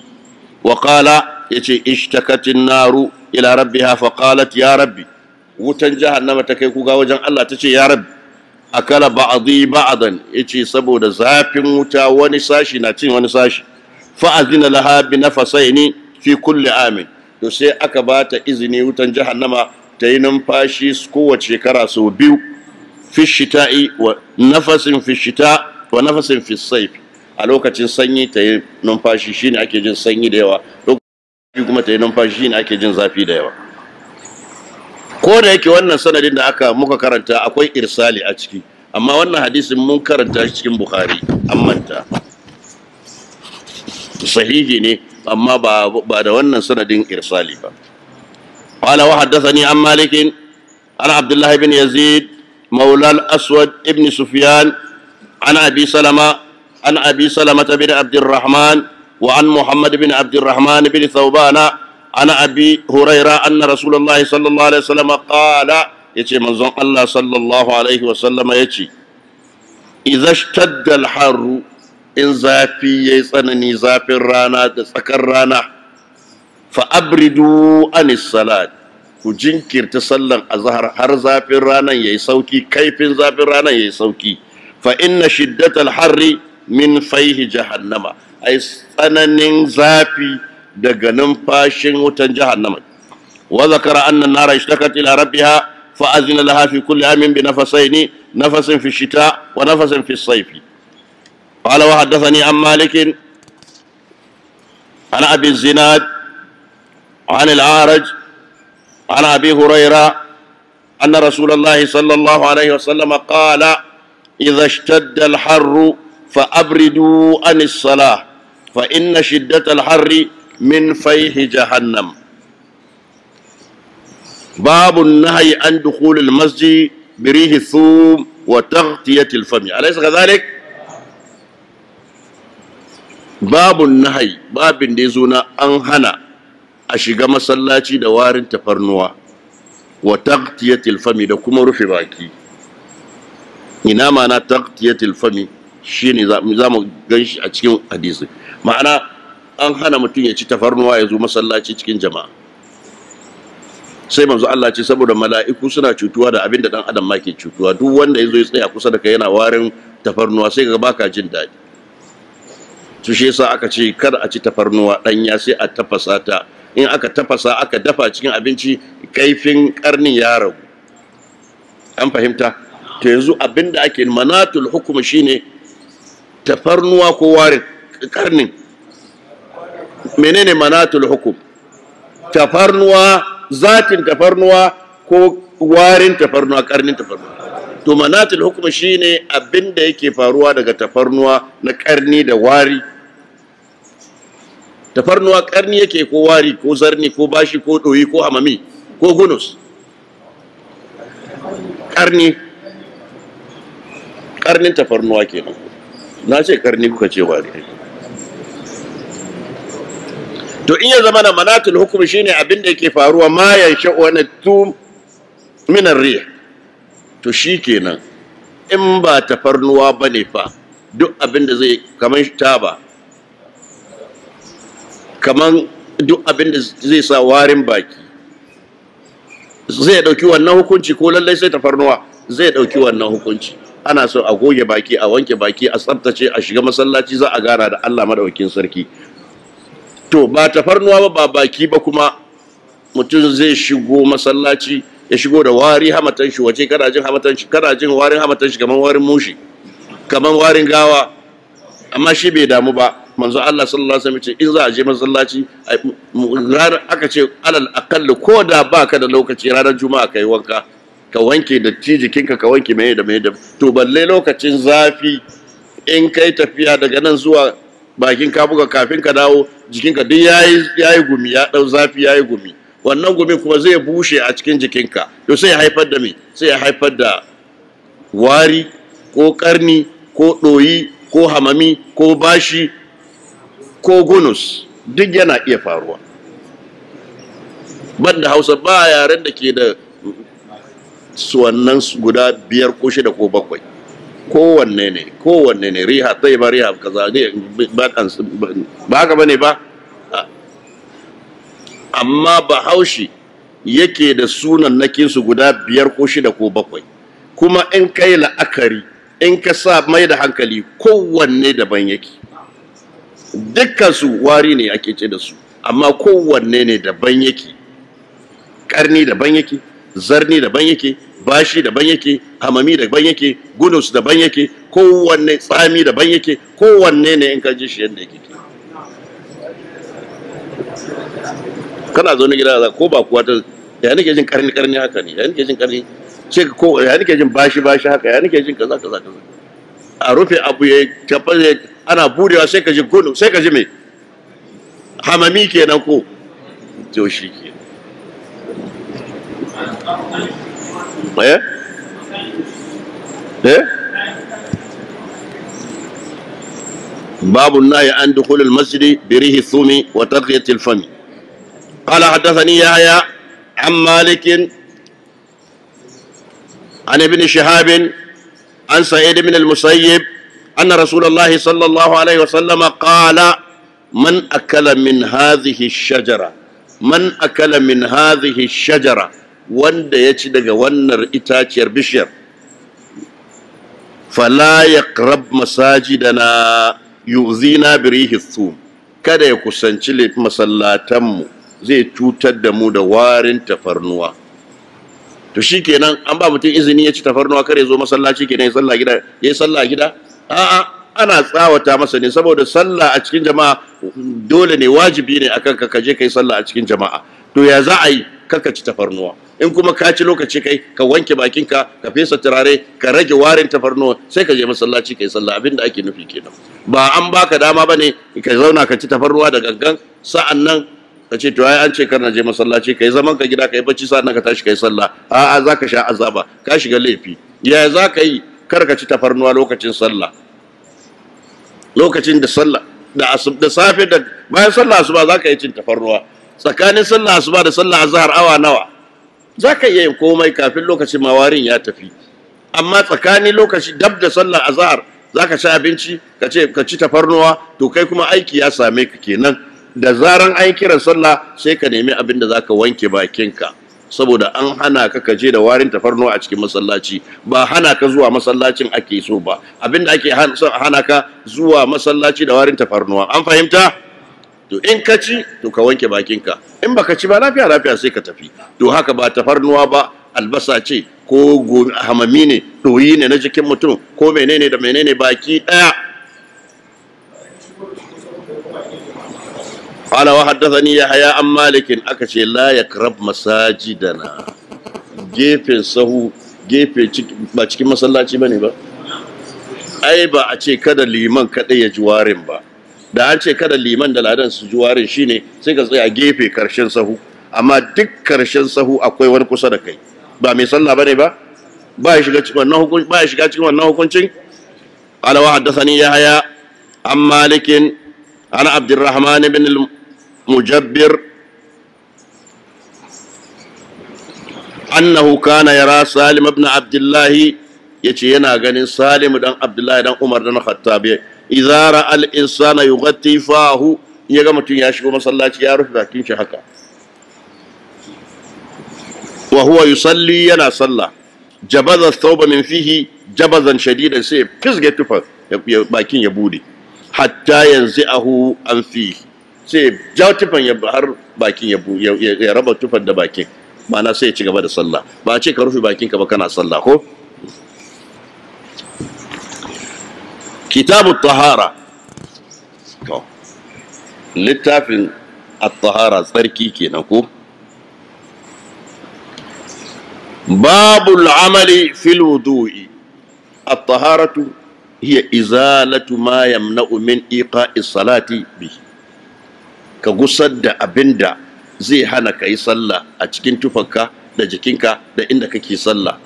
A: wa qala yace ishtakatin naru ila rabbiha fa qalat ya rabbi wutan jahannama ta kai kuga wajen Allah tace ya rabbi akala ba'dhi ba'dan yace saboda zafin wuta wani sashi na cin wani sashi fa azina laha bi nafasaini fi kulli amin to sai aka bata izini wutan jahannama ta yi numfashi kowace shekara sau biyu fi shita'i wa nafasin fi shita wa nafasin fi sayf a lokacin sanyi ta yi numfashi shine ake jin sanyi da yawa kuma ta yi numfashi ne ake jin zafi da yawa ko da yake wannan sanadin da muka karanta akwai irsali a ciki amma wannan hadisin mun karanta shi cikin Bukhari an manta sahihi ne amma ba da wannan sanadin irsali ba qala wa haddathani an malik an abdullah ibn yazid مولى الأسود ابن سفيان عن أبي سلمة بن عبد الرحمن وعن محمد بن عبد الرحمن بن ثوبان عن أبي هريرة أن رسول الله صلى الله عليه وسلم قال يتي منظم الله صلى الله عليه وسلم يتي إذا اشتد الحر إن زافي يسنني زافي الرانا تسكر رانا فأبردوا عن الصلاة ku jinkirta sallan azhar har zafin ranar yayi sauki kaifin zafin ranar yayi sauki fa inna shiddatal harri min fayhi jahannama ai tsananin zafi daga numfashin wutan jahannama wa zakara anna an-nara ishtakat ila rabbiha fa azina laha fi kulli amin bi nafasaini nafasin fi shita wa nafasin fi sayf qala wa haddathani an malik an abi zinad an al-a'raj عن أبي هريرة أن رسول الله صلى الله عليه وسلم قال إذا اشتد الحر فأبردوا عن الصلاة فإن شدة الحر من فيح جهنم باب النهي عن دخول المسجد بريح الثوم وتغطية الفم أليس كذلك؟ باب النهي باب ديزونا أنهنا a shiga masallaci da warin tafarnuwa wa taqtiyatil fami da kuma rufe baki ina ma'ana taqtiyatil fami shine za mu ganshi a cikin hadisi ma'ana an hana mutum ya ci tafarnuwa ya zo masallaci cikin jama'a sai manzo Allah ce saboda mala'iku suna cutuwa da abin da dan adam ma ke cutuwa duk wanda yazo ya tsaya kusa da kai yana warin tafarnuwa sai ga baka jin daɗi to shi yasa aka ce kar a ci tafarnuwa danya sai a tafasa ta in aka tafasa aka dafa cikin abinci kaifin karnin ya ragu an fahimta to yanzu abinda ake manatul hukum shine tafarnuwa ko warin karnin menene manatul hukum tafarnuwa zatin tafarnuwa ko warin tafarnuwa karnin tafarnuwa to manatul hukm shine abinda yake faruwa daga tafarnuwa na karni da wari. Tafarnuwa karni yake ko wari ko zarni ko bashi ko doyi ko hamami ko gunus. Karnin tafarnuwa kenan. Na ce karni kuka ce wari. To in ya zama na manatul hukm shine abinda yake faruwa ma yansha wani tu min ar-rih, to shikenan in ba tafarnuwa bane fa duk abinda zai kaman taba, kaman duk abinda zai sa warin baki zai dauki wannan hukunci ko lallai sai tafarnuwa zai dauki wannan hukunci. Ana so a goge baki, a wanke baki, a tsaftace, a shiga masallaci za a gana da Allah madaukakin sarki. To ba tafarnuwa ba baki ba kuma mutum zai shigo masallaci ya shigo da wari hamatan shi waje, kana jin hamatan shi, kana jin warin hamatan shi kaman warin mushi, kaman warin gawa, amma shi bai damu ba. Manzo Allah sallallahu alaihi wasallam ce in za a je masallaci aka ce alal aqall ko da baka da lokaci ranar juma'a kai wanka, ka wanke datti jikinka, ka wanke mai da mai da. To balle lokacin zafi in kai tafiya daga nan zuwa bakin kabuga kafin ka dawo jikinka duk yayi gumi, ya dau zafi yayi gumi, wannan gumi kuma zai bushe a cikin jikinka, to sai ya haifar da me? Sai ya haifar da wari ko karni ko doyi ko hamami ko bashi ko gunus, duk yana iya faruwa. Banda Hausa ba yaren da ke da wannan guda 5 ko 6 ko 7. Kowanne ne riha tayyiba riha kaza ne ba haka bane ba. Amma Bahaushe yake da sunan nakin su guda 5 ko 6 ko 7, kuma in kai la'akari in ka sa mai da hankali kowanne daban yake. Dukkan su wari ne ake ce da su, amma kowanne ne daban yake. Karni daban yake, zarni daban yake, bashi daban yake, hamami daban yake, gunus daban yake, kowanne tsami daban yake, kowanne ne in ka ji shi yadda yake. Kana zo ne gida ko ba kuwa ta ya nake jin karni haka ne, ya nake jin karni ce ko ya nake jin bashi haka, ya nake jin kaza. A rufe abu ya tafi ana budewa sai ka ji gunus, sai ka ji me? Hamami kenan ko to shi ke. باب النهي عن دخول المسجد بريح الثوم وترقية الفم. قال حدثني يحيى عن مالك عن ابن شهاب عن سعيد بن المسيب أن رسول الله صلى الله عليه وسلم قال من أكل من هذه الشجرة wanda ya ci daga wannan itaciyar bishiyar fala yaqrab masajidana yu'zina birihi thum, kada ya kusanci masallatanmu, zai cutar da mu da warin tafarnuwa. To shikenan an ba mutum izini ya ci tafarnuwa kare zo masallaci kenan ya sallah gida? A'a, ana tsawata masa ne saboda sallah a cikin jama'a dole ne, wajibi ne akan ka je kai sallah a cikin jama'a. To ya za a yi kaka ci tafarnuwa? In kuma ka ci lokaci kai ka wanke bakinka, ka fesa turare, ka rage warin tafarnuwa, sai ka je masallaci kai sallah. Abinda ake nufi kenan. Ba an baka dama bane ka zauna ka ci tafarnuwa da gangan sa'annan ka ce to ai an ce kar na je masallaci kai zaman ka gida kai bacci sa'annan ka tashi kai sallah. A'a, zaka sha azaba, ka shiga laifi. Ya za ka yi? Kar ka ci tafarnuwa lokacin sallah. Lokacin da sallah da safe da bayan sallah asuba zaka yi cin tafarnuwa. Tsakanin sallah asuba da sallah azhar awa nawa? Zaka iya yin komai kafin lokacin mawarin ya tafi. Amma tsakanin lokaci dab da sallah azhar zaka ci abinci, ka ci tafarnuwa, to kai kuma aiki ya same ka kenan. Da zaran an kiran sallah sai ka nemi abin da zaka wanke bakinka, saboda an hana ka kaje da warin tafarnuwa a cikin masallaci. Ba hana ka zuwa masallacin ake so ba, abinda ake hana ka zuwa masallaci da warin tafarnuwa. An fahimta? To in ka ci to ka wanke bakinka, in baka ci ba lafiya sai ka tafi. To haka ba tafarnuwa ba, albasa ce ko hamami ne, doyi ne na jikin mutum ko menene da menene, baki daya. قال وحدثني يحيى عن مالك أكشي لا يقرب مساجدنا، gefen sahu gefe ba cikin masallaci bane ba ai ba a ce kada liman kada ya ji warin ba da an ce kada liman da ladan su ji warin shine sai ka tsaya gefe karshen sahu amma duk karshen sahu akwai wani kusa da kai ba mai sallah bane ba ba ya shiga cikin wannan hukuncin qala wa haddathani yahya an malikin an abdurrahman ibn al-mujabbir annahu kana yara salim ibn abdullah yace yana ganin salim dan abdullah dan umar dan khattab idza ra'a al-insana yughatti fahu yaga mutun ya shigo masallaci ya rufe bakin shi haka wa huwa yusalli yana sallah jabaza thawba min fihi jabazan shadidan sai fisge tufa bakin ya bude hatta yanzi'ahu an fihi sai ja tufan ya har bakin ya raba tufan da bakin ma'ana sai ya ci gaba da sallah ba a ce ka rufe bakinka ba kana sallah ko kitabu tahara to littafin at-tahara tsarki kenan ko babul amali fil wudu'i at-taharatu hiya izalatu ma yamna'u min iqa'i salati bi ka gusar da abinda zai hana ka yi sallah a cikin tufanka da jikinka da inda kake sallah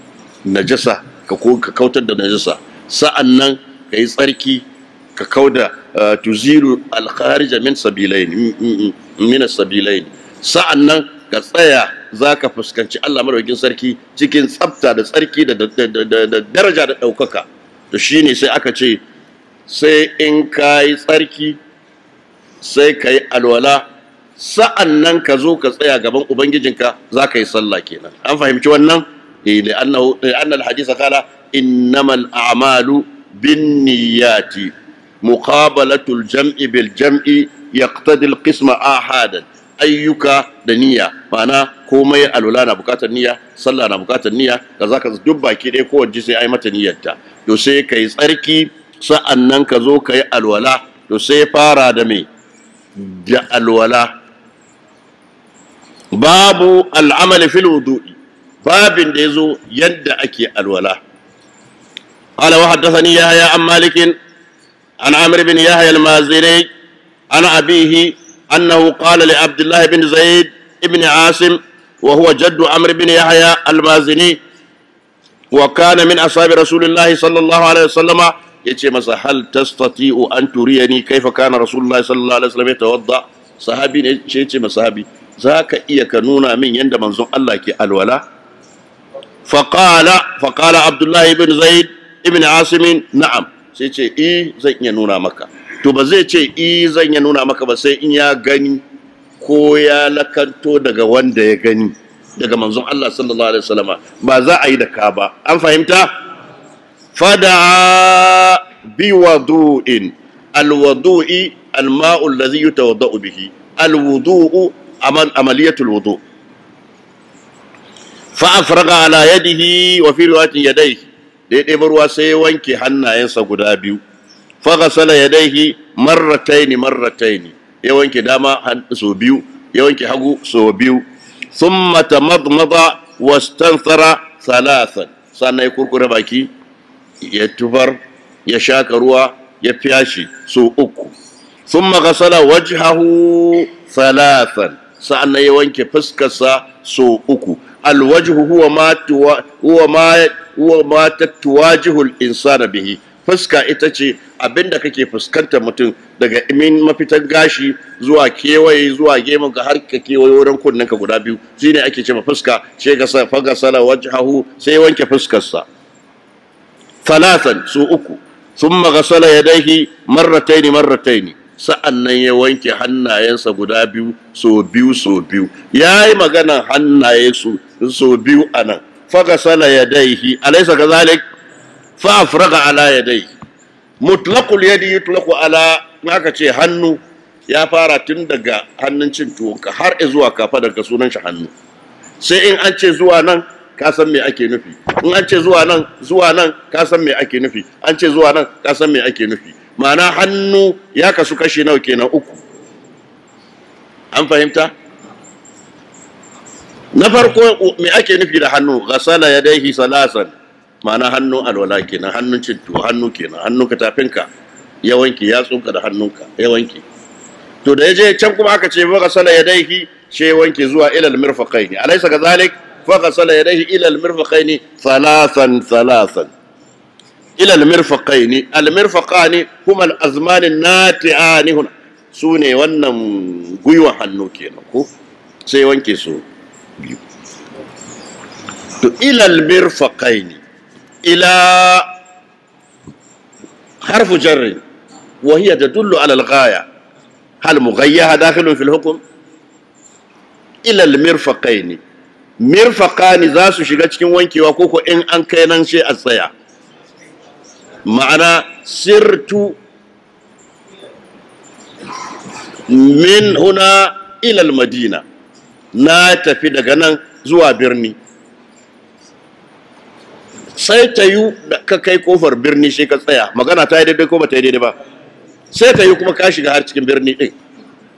A: najasa ka kautar da najasa sa'annan ka yi tsarki ka kauda tuzilu al-kharija min sabilain min as-sabilain sa'annan ka tsaya zaka fuskanci Allah madaukakin sarki cikin tsafta da tsarki da daraja da daukaka to shine sai aka ce sai in kai tsarki sai kai alwala sa'annan ka zo ka tsaya gaban ubangijinka zaka yi sallah kenan an fahimci wannan li'annahu al-hadith qala innamal a'malu binniyati muqabalatul jam'i bil jam'i yaqtadi al-qisma ahadan ayyuka da niyya ma'ana komai alwala na bukatar niyya sallah na bukatar niyya kaza ka duk baki dai kowace sai ai mata niyyarta to sai kai tsarki sa'annan ka zo kai alwala to sai fara da me da alwala babu al'amali fil wudu'i babin da yazo yadda ake alwala qala wa haddathani yahya an malik an amr bin yahya al-mazini an abihi annahu qala li abdullah bin zaid ibn asim wa huwa jadd amr bin yahya al-mazini wa kana min ashabi rasulillah sallallahu alaihi wasallam yace masa hal tastati'u an turiyani kayfa kana rasulullah sallallahu alaihi wasallam yatawadda sahabi ne yace masahabi zaka iya ka nuna min yanda manzon Allah ke alwala faqala abdullah ibn zaid ibn asim na'am sai ce zan iya nuna maka to ba zai ce zan iya nuna maka ba sai in ya gani ko ya lakanto daga wanda ya gani daga manzon Allah sallallahu alaihi wasallam ba za a yi da ka ba an fahimta fada biwadu'in alwudu'i alma'u alladhi yatawaddau bihi alwudu'u amaliyatul wudu' fa afraga ala yadihi wa fi riwayatin yadayhi da ya ɗeba ruwa sai ya wanke hannayensa guda biyu fa ghasala yadayhi marrataini ya wanke dama so biyu ya wanke hagu so biyu thumma tamadmada wastanthara thalathan sannan ya kurkure baki ya tufar ya shaka ruwa ya fyashi so uku thumma ghasala wajhahu thalathan sannan ya wanke fuskarsa so uku alwajhu huwa ma tatuwajihul insana bihi fuska ita ce abinda kake fuskantar mutum daga imin mafitan gashi zuwa kewaye zuwa gemun ka har ka kewaye wurin kunnen ka guda biyu shine ake cewa fuska sai ga faga sala wajhahu sai wanke fuskar sa thalathan su uku thumma ghasala yadayhi marrataini sa'annan ya wanke hannayensa guda biyu so biyu yayi magana hannaye so biyu anan faghasala yadayhi alaysa kadhalik fa afraga ala yadayhi mutlaqul yadi yutlaqu ala naka ce hannu ya fara tun daga hannun cin tuwonka har zuwa kafadarka sunan shi hannu sai in an ce zuwa nan ka san me ake nufi in an ce zuwa nan ka san me ake nufi an ce zuwa nan ka san me ake nufi ma'ana hannu ya kasu kashi nawa kenan uku an fahimta na farko me ake nufi da hannu ghasala yadayhi salasan ma'ana hannu alwala kenan hannun cintu hannu kenan hannunka tafinka ya wanke ya tsunka da hannunka ya wanke to da yaje can kuma aka ce ghasala yadayhi she wanke zuwa ila almirfaqaini alaysa kadhalik fa ghasala yadayhi ila almirfaqaini thalathan ila almirfaqaini almirfaqani huma alazman an-nati'ani huna sune wannan guyuwan hannu kenan ko sai wanke su biyu to ila almirfaqaini ila harfu jarr wa hiya tadullu ala alghaya hal mughayyaha dakhilun fi alhukm ila almirfaqaini mirfaqani za su shiga cikin wankewa koko in an kai nan sai a tsaya ma'ana sirtu min huna ila almadina na tafi daga nan zuwa birni sai ta yi ka kai kofar birni sai ka tsaya magana ta yi daidai ko ba ta yi daidai ba sai ta yi kuma ka shiga har cikin birni ɗin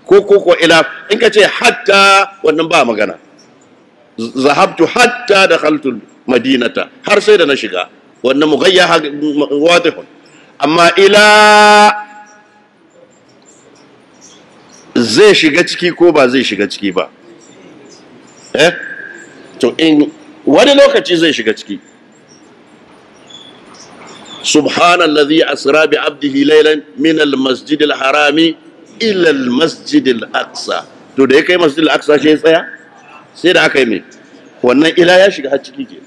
A: ko ila in ka ce hatta wannan ba magana zahabtu hatta da khaltul madinata har sai da na shiga wannan mughayya wadihun amma ila zai shiga ciki ko ba zai shiga ciki ba to in wani lokaci zai shiga ciki subhanallazi asra bi abdihi laylan min almasjidil harami ila almasjidil aqsa to da kai masjidil aqsa shi tsaya sai da aka yi mai wannan ila ya shiga har ciki ke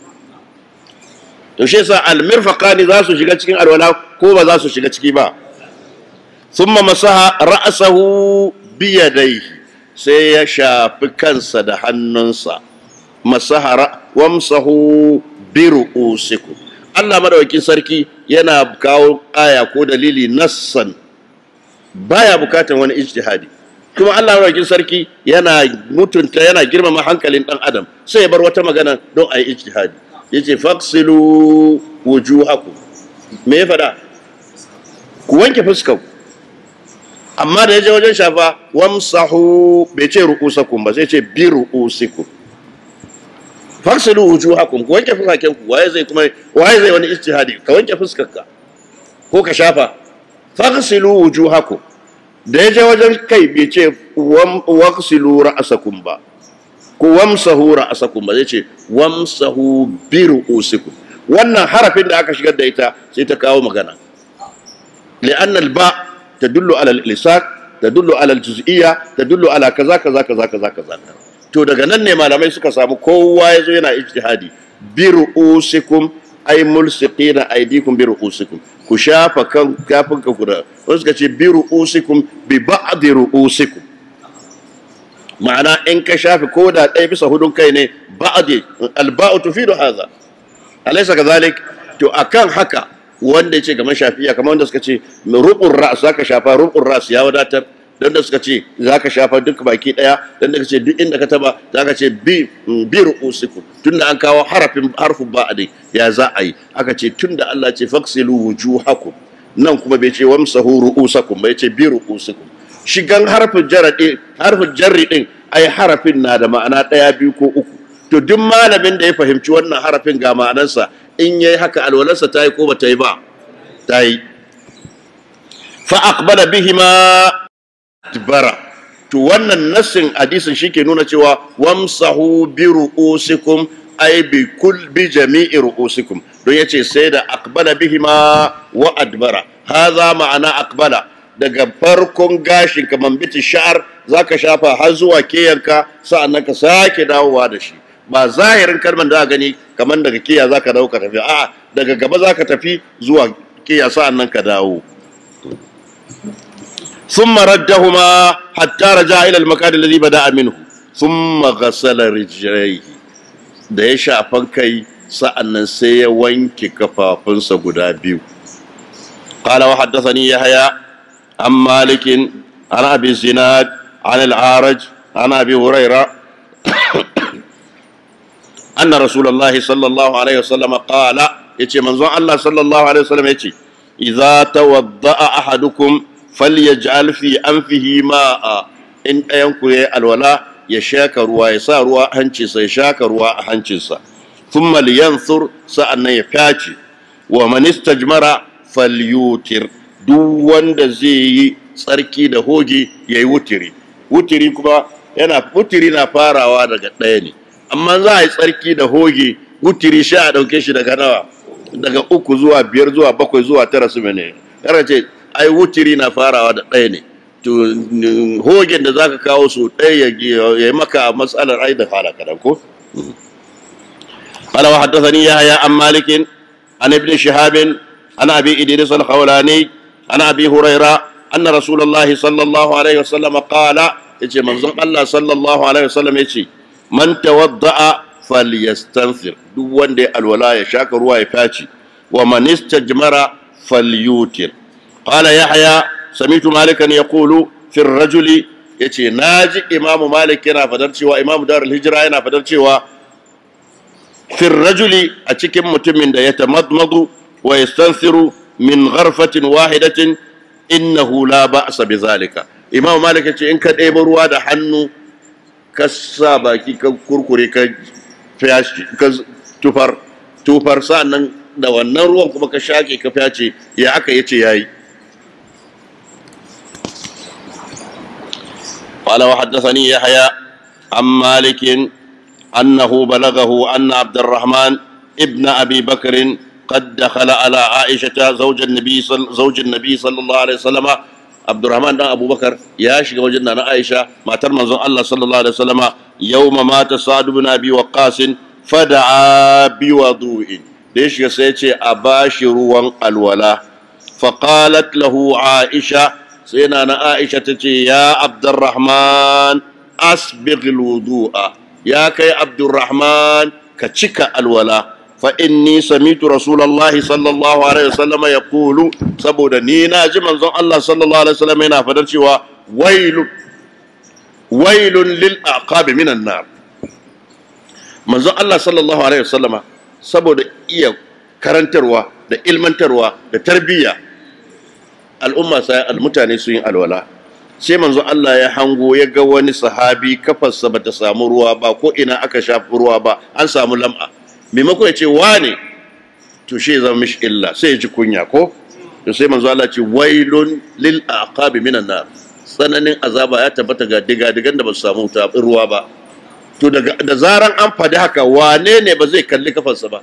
A: to shi yasa almirfaqani za su shiga cikin alwala ko ba za su shiga ciki ba thumma masaha ra'sahu bi yadayhi sai ya shafi kansa da hannunsa masahara wamsahu bi ru'usikum Allah madawakin sarki yana kawo aya ko dalili nassan baya bukatan wani ijtihadi kuma Allah madawakin sarki yana mutunta yana girmama hankalin dan adam sai ya bar wata magana don ayi ijtihadi yace faqsilu wujuhakum me ya fada ku wanke fuskar amma da yaje wajen shafa wamsahu bai ce ru'usakum ba sai ce bi ru'usikum faqsilu wujuhakum ku wanke fuskaken ku waye zai wani ijtihadi ka wanke fuskarka ko ka shafa faqsilu wujuhakum da yaje wajen kai bai ce waqsilu ra'sakum ba ko wamsahu ra'sakum ba zai ce wamsahu bi ru'usikum wannan harafin da aka shigar da ita sai ta kawo magana li'anna al-ba tadullu ala al-lisan tadullu ala al-juz'iyya tadullu ala kaza kaza kaza kaza kaza to daga nan ne malamai suka samu kowa yazo yana ijtihadi bi ru'usikum ay mulsiqina aydikum bi ru'usikum ku shafa kan kafin ka kuda wasu suka ce bi ru'usikum bi ba'd ru'usikum ma'ana in ka shafi ko da ɗaya bisa hudun kai ne ba'd al-ba'u tufidu hadha alaysa kadhalik to akan haka wanda yace kamar shafiya kamar wanda suka ce ruqur ra's zaka shafa ruqur ra's ya wadatar dan da suka ce zaka shafa duk baki daya dan da kace duk inda ka taba zaka ce bi ru'usikum tunda an kawo harfin ba'd ya za a yi aka ce tunda Allah ce faqsilu wujuhakum nan kuma bai ce wamsahu ru'usakum bai ce bi ru'usikum shigan harfin jarri din ai harafin na da ma'ana daya biyu ko uku to duk malamin da ya fahimci wannan harafin ga ma'anarsa in yayi haka alwalarsa tayi ko bata yi ba tayi fa aqbala bihima adbara to wannan nassin hadisin shike nuna cewa wamsahu bi ru'usikum ay bi jami'i ru'usikum don yace sai da aqbala bihima wa adbara hadha ma'ana aqbala daga farkon gashin ka mambiti sha'ar zaka shafa har zuwa kiyanka sa'annan ka sake dawowa da shi ba zahirin kalman da gani kaman daga kiya zaka dawo ka tafi a'a daga gaba zaka tafi zuwa kiya sa'annan ka dawo thumma raddahuma hatta raja'a ila al-makan alladhi bada'a minhu thumma ghasala rijlaihi da ya shafan kai sa'annan sai ya wanke kafafunsa guda biyu qala wa haddathani yahya an malik an abi zinad an al-araj an abi hurairah أن رسول الله صلى الله عليه وسلم قال يتي منزون الله صلى الله عليه وسلم يتي إذا توضأ أحدكم فليجعل في أنفه ماء إن أينكو الولاء ya shaka ruwa, ya sa ruwa a hancinsa, ya shaka ruwa a hancinsa. Thumma liyanthur, sa'annan ya fyace. Wa man istajmara falyutir, duk wanda zai yi tsarki da hoge yayi wutiri. Wutiri kuma wutiri na farawa daga ɗaya ne, amma za a yi tsarki da hoge wutiri sha a ɗauke shi daga nawa, daga 3 zuwa 5 zuwa 7 zuwa 9 su mene. Kana ce ai wutiri na farawa da ɗaya ne, to hogen da zaka kawo su ɗaya ya yi maka matsalar ai da hala kadan ko. قال وحدثني يحيى عن مالك عن ابن شهاب عن ابي ادريس الخولاني عن ابي هريره ان رسول الله صلى الله عليه وسلم قال يجي منزل الله صلى الله عليه وسلم يجي من توضأ فليستنثر، duk wanda alwala ya shaka ruwa ya faci. Wa man istajmara falyutir. Qala yahya sami'tu malikan yaqulu fi ar-rajuli, yace naji imamu malik yana fadar cewa, imamu darul hijra yana fadar cewa fi ar-rajuli, a cikin mutumin da ya tamadmadu wa yastansiru min gharfatin wahidatin innahu la ba'sa bi zalika. Imam Malik ya ce in ka ɗebo ruwa da hannu ka sa baki ka kurkure ka fyashi ka tufar sa'annan da wannan ruwan kuma ka shake ka fyace, ya aka yace yayi. قال وحدثني يحيى عن مالك أنه بلغه أن عبد الرحمن ابن أبي بكر قد دخل على عائشة زوج النبي صلى الله عليه وسلم. عبد الرحمن بن أبو بكر يا شيخ وجدنا عائشة ما ترمز الله صلى الله عليه وسلم يوم مات سعد بن أبي وقاص فدعا بوضوء، ليش يسيتي أباشر الولاء. فقالت له عائشة، سيدنا عائشة تتي يا عبد الرحمن أسبغ الوضوء، يا كي عبد الرحمن كتشك الولاء. فإني سمعت رسول الله صلى الله عليه وسلم يقول سبودا نينا جمن الله صلى الله عليه وسلم هنا فدرشي ويل للأعقاب من النار. من الله صلى الله عليه وسلم سبودا إيا كرنتروا da ilmantarwa da tarbiyya al'umma sai almutane su yin alwala. Sai manzo Allah ya hango ya ga wani sahabi kafarsa bata samu ruwa ba, ko ina aka shafi ruwa ba, an samu lam'a. Maimako ya ce wane, to shi zama mishi illa, sai ya ji kunya ko. To sai manzo Allah ce wailun lil aqabi minan nar, tsananin azaba ya tabbata ga digan da ba su samu ruwa ba. To da zaran an faɗi haka, wane ne ba zai kalli kafarsa ba?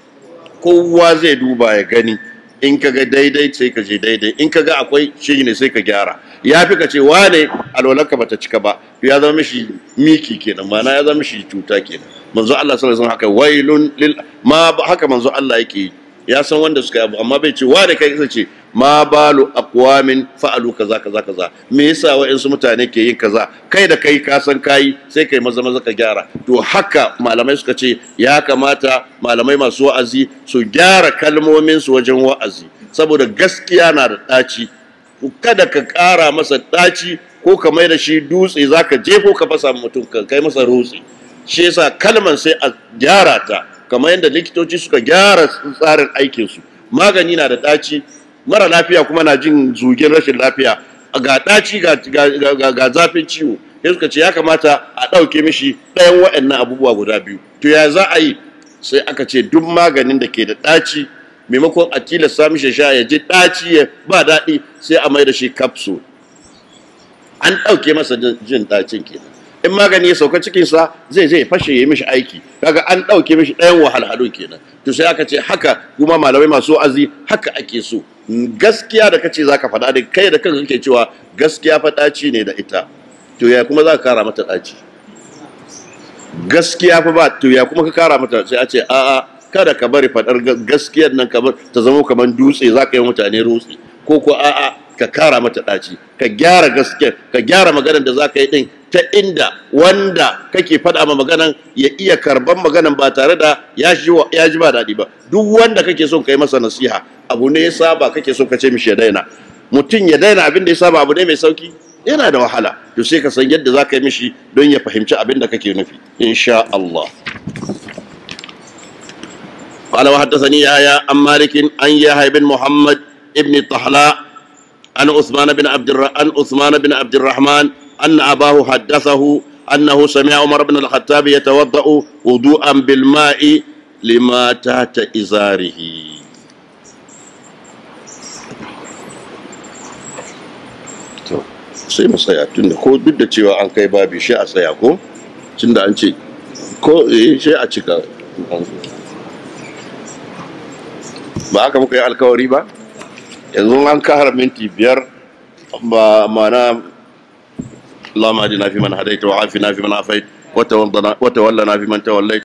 A: Kowa zai duba ya gani, in ka ga daidai sai ka je daidai, in ka ga akwai shi ne sai ka gyara. Ya fi ka ce wane alwalarka bata cika ba, to ya zama mishi miki kenan, ma'ana ya zama mishi cuta kenan. Manzo Allah sallallahu alaihi wasallam haka wailun lil ma haka manzo Allah yake yi, ya san wanda suka yi abu, amma bai ce wane kai sai ce ma balu aqwamin fa'alu kaza kaza kaza, me yasa wa'insu mutane ke yin kaza, kai da kai ka san kai sai kai maza ka gyara. To haka malamai suka ce ya kamata malamai masu wa'azi su gyara kalmomin su wajen wa'azi, saboda gaskiya na da ɗaci. Kada ka ƙara masa ɗaci ko ka mai da shi dutse zaka jefo ka fasa mutum ka kai masa rutsi. Shi yasa kalman sai a gyara ta, kamar yadda likitoci suka gyara tsarin aikinsu. Magani na da ɗaci, mara lafiya kuma na jin zugin rashin lafiya, ga ɗaci ga zafin ciwo, sai suka ce ya kamata a ɗauke mishi ɗayan waɗannan abubuwa guda biyu. To ya za a yi? Sai aka ce duk maganin da ke da ɗaci, maimakon a tilasta mishi sha ya ji ɗaci ya ba daɗi, sai a mai da shi capsule, an ɗauke masa jin ɗacin kenan. In magani ya sauka cikinsa zai fashe ya yi mishi aiki, kaga an ɗauke mishi ɗayan wahalhalu kenan. To sai aka ce haka kuma malamai masu wa'azi haka ake so. Gaskiya da kace zaka faɗa da kai da kanka kake cewa gaskiya fa ɗaci ne da ita, to ya kuma za ka kara mata ɗaci? Gaskiya fa ba, to ya kuma ka kara mata? Sai a ce a'a, kada ka bari faɗar gaskiyar nan kamar ta zama kamar dutse, za ka yi mutane rutsi, ko a'a ka kara mata ɗaci, ka gyara gaskiyar, ka gyara maganar da za ka yi ɗin ta inda wanda kake faɗa ma maganan ya iya karban maganan ba tare da ya ji ba daɗi ba. Duk wanda kake son ka yi masa nasiha, abu ne ya saba kake son ka ce mishi ya daina. Mutum ya daina abin da ya saba abu ne mai sauki, yana da wahala. To sai ka san yadda za ka yi mishi don ya fahimci abin da kake nufi, insha Allah. قال وحدثني يحيى عن مالك عن يحيى بن محمد ابن طحلاء عن عثمان بن عبد الرحمن أن أباه حدثه أنه سمع عمر بن الخطاب يتوضأ وضوءا بالماء لما تحت إزاره. sai mu tsaya tunda ko duk da cewa an kai babi shi a tsaya ko tunda an ce ko shi a cika ba haka muka yi alkawari ba yanzu an kara minti 5 ba mana اللهم اهدنا فيمن هديت وعافنا فيمن عافيت وتولنا فيمن توليت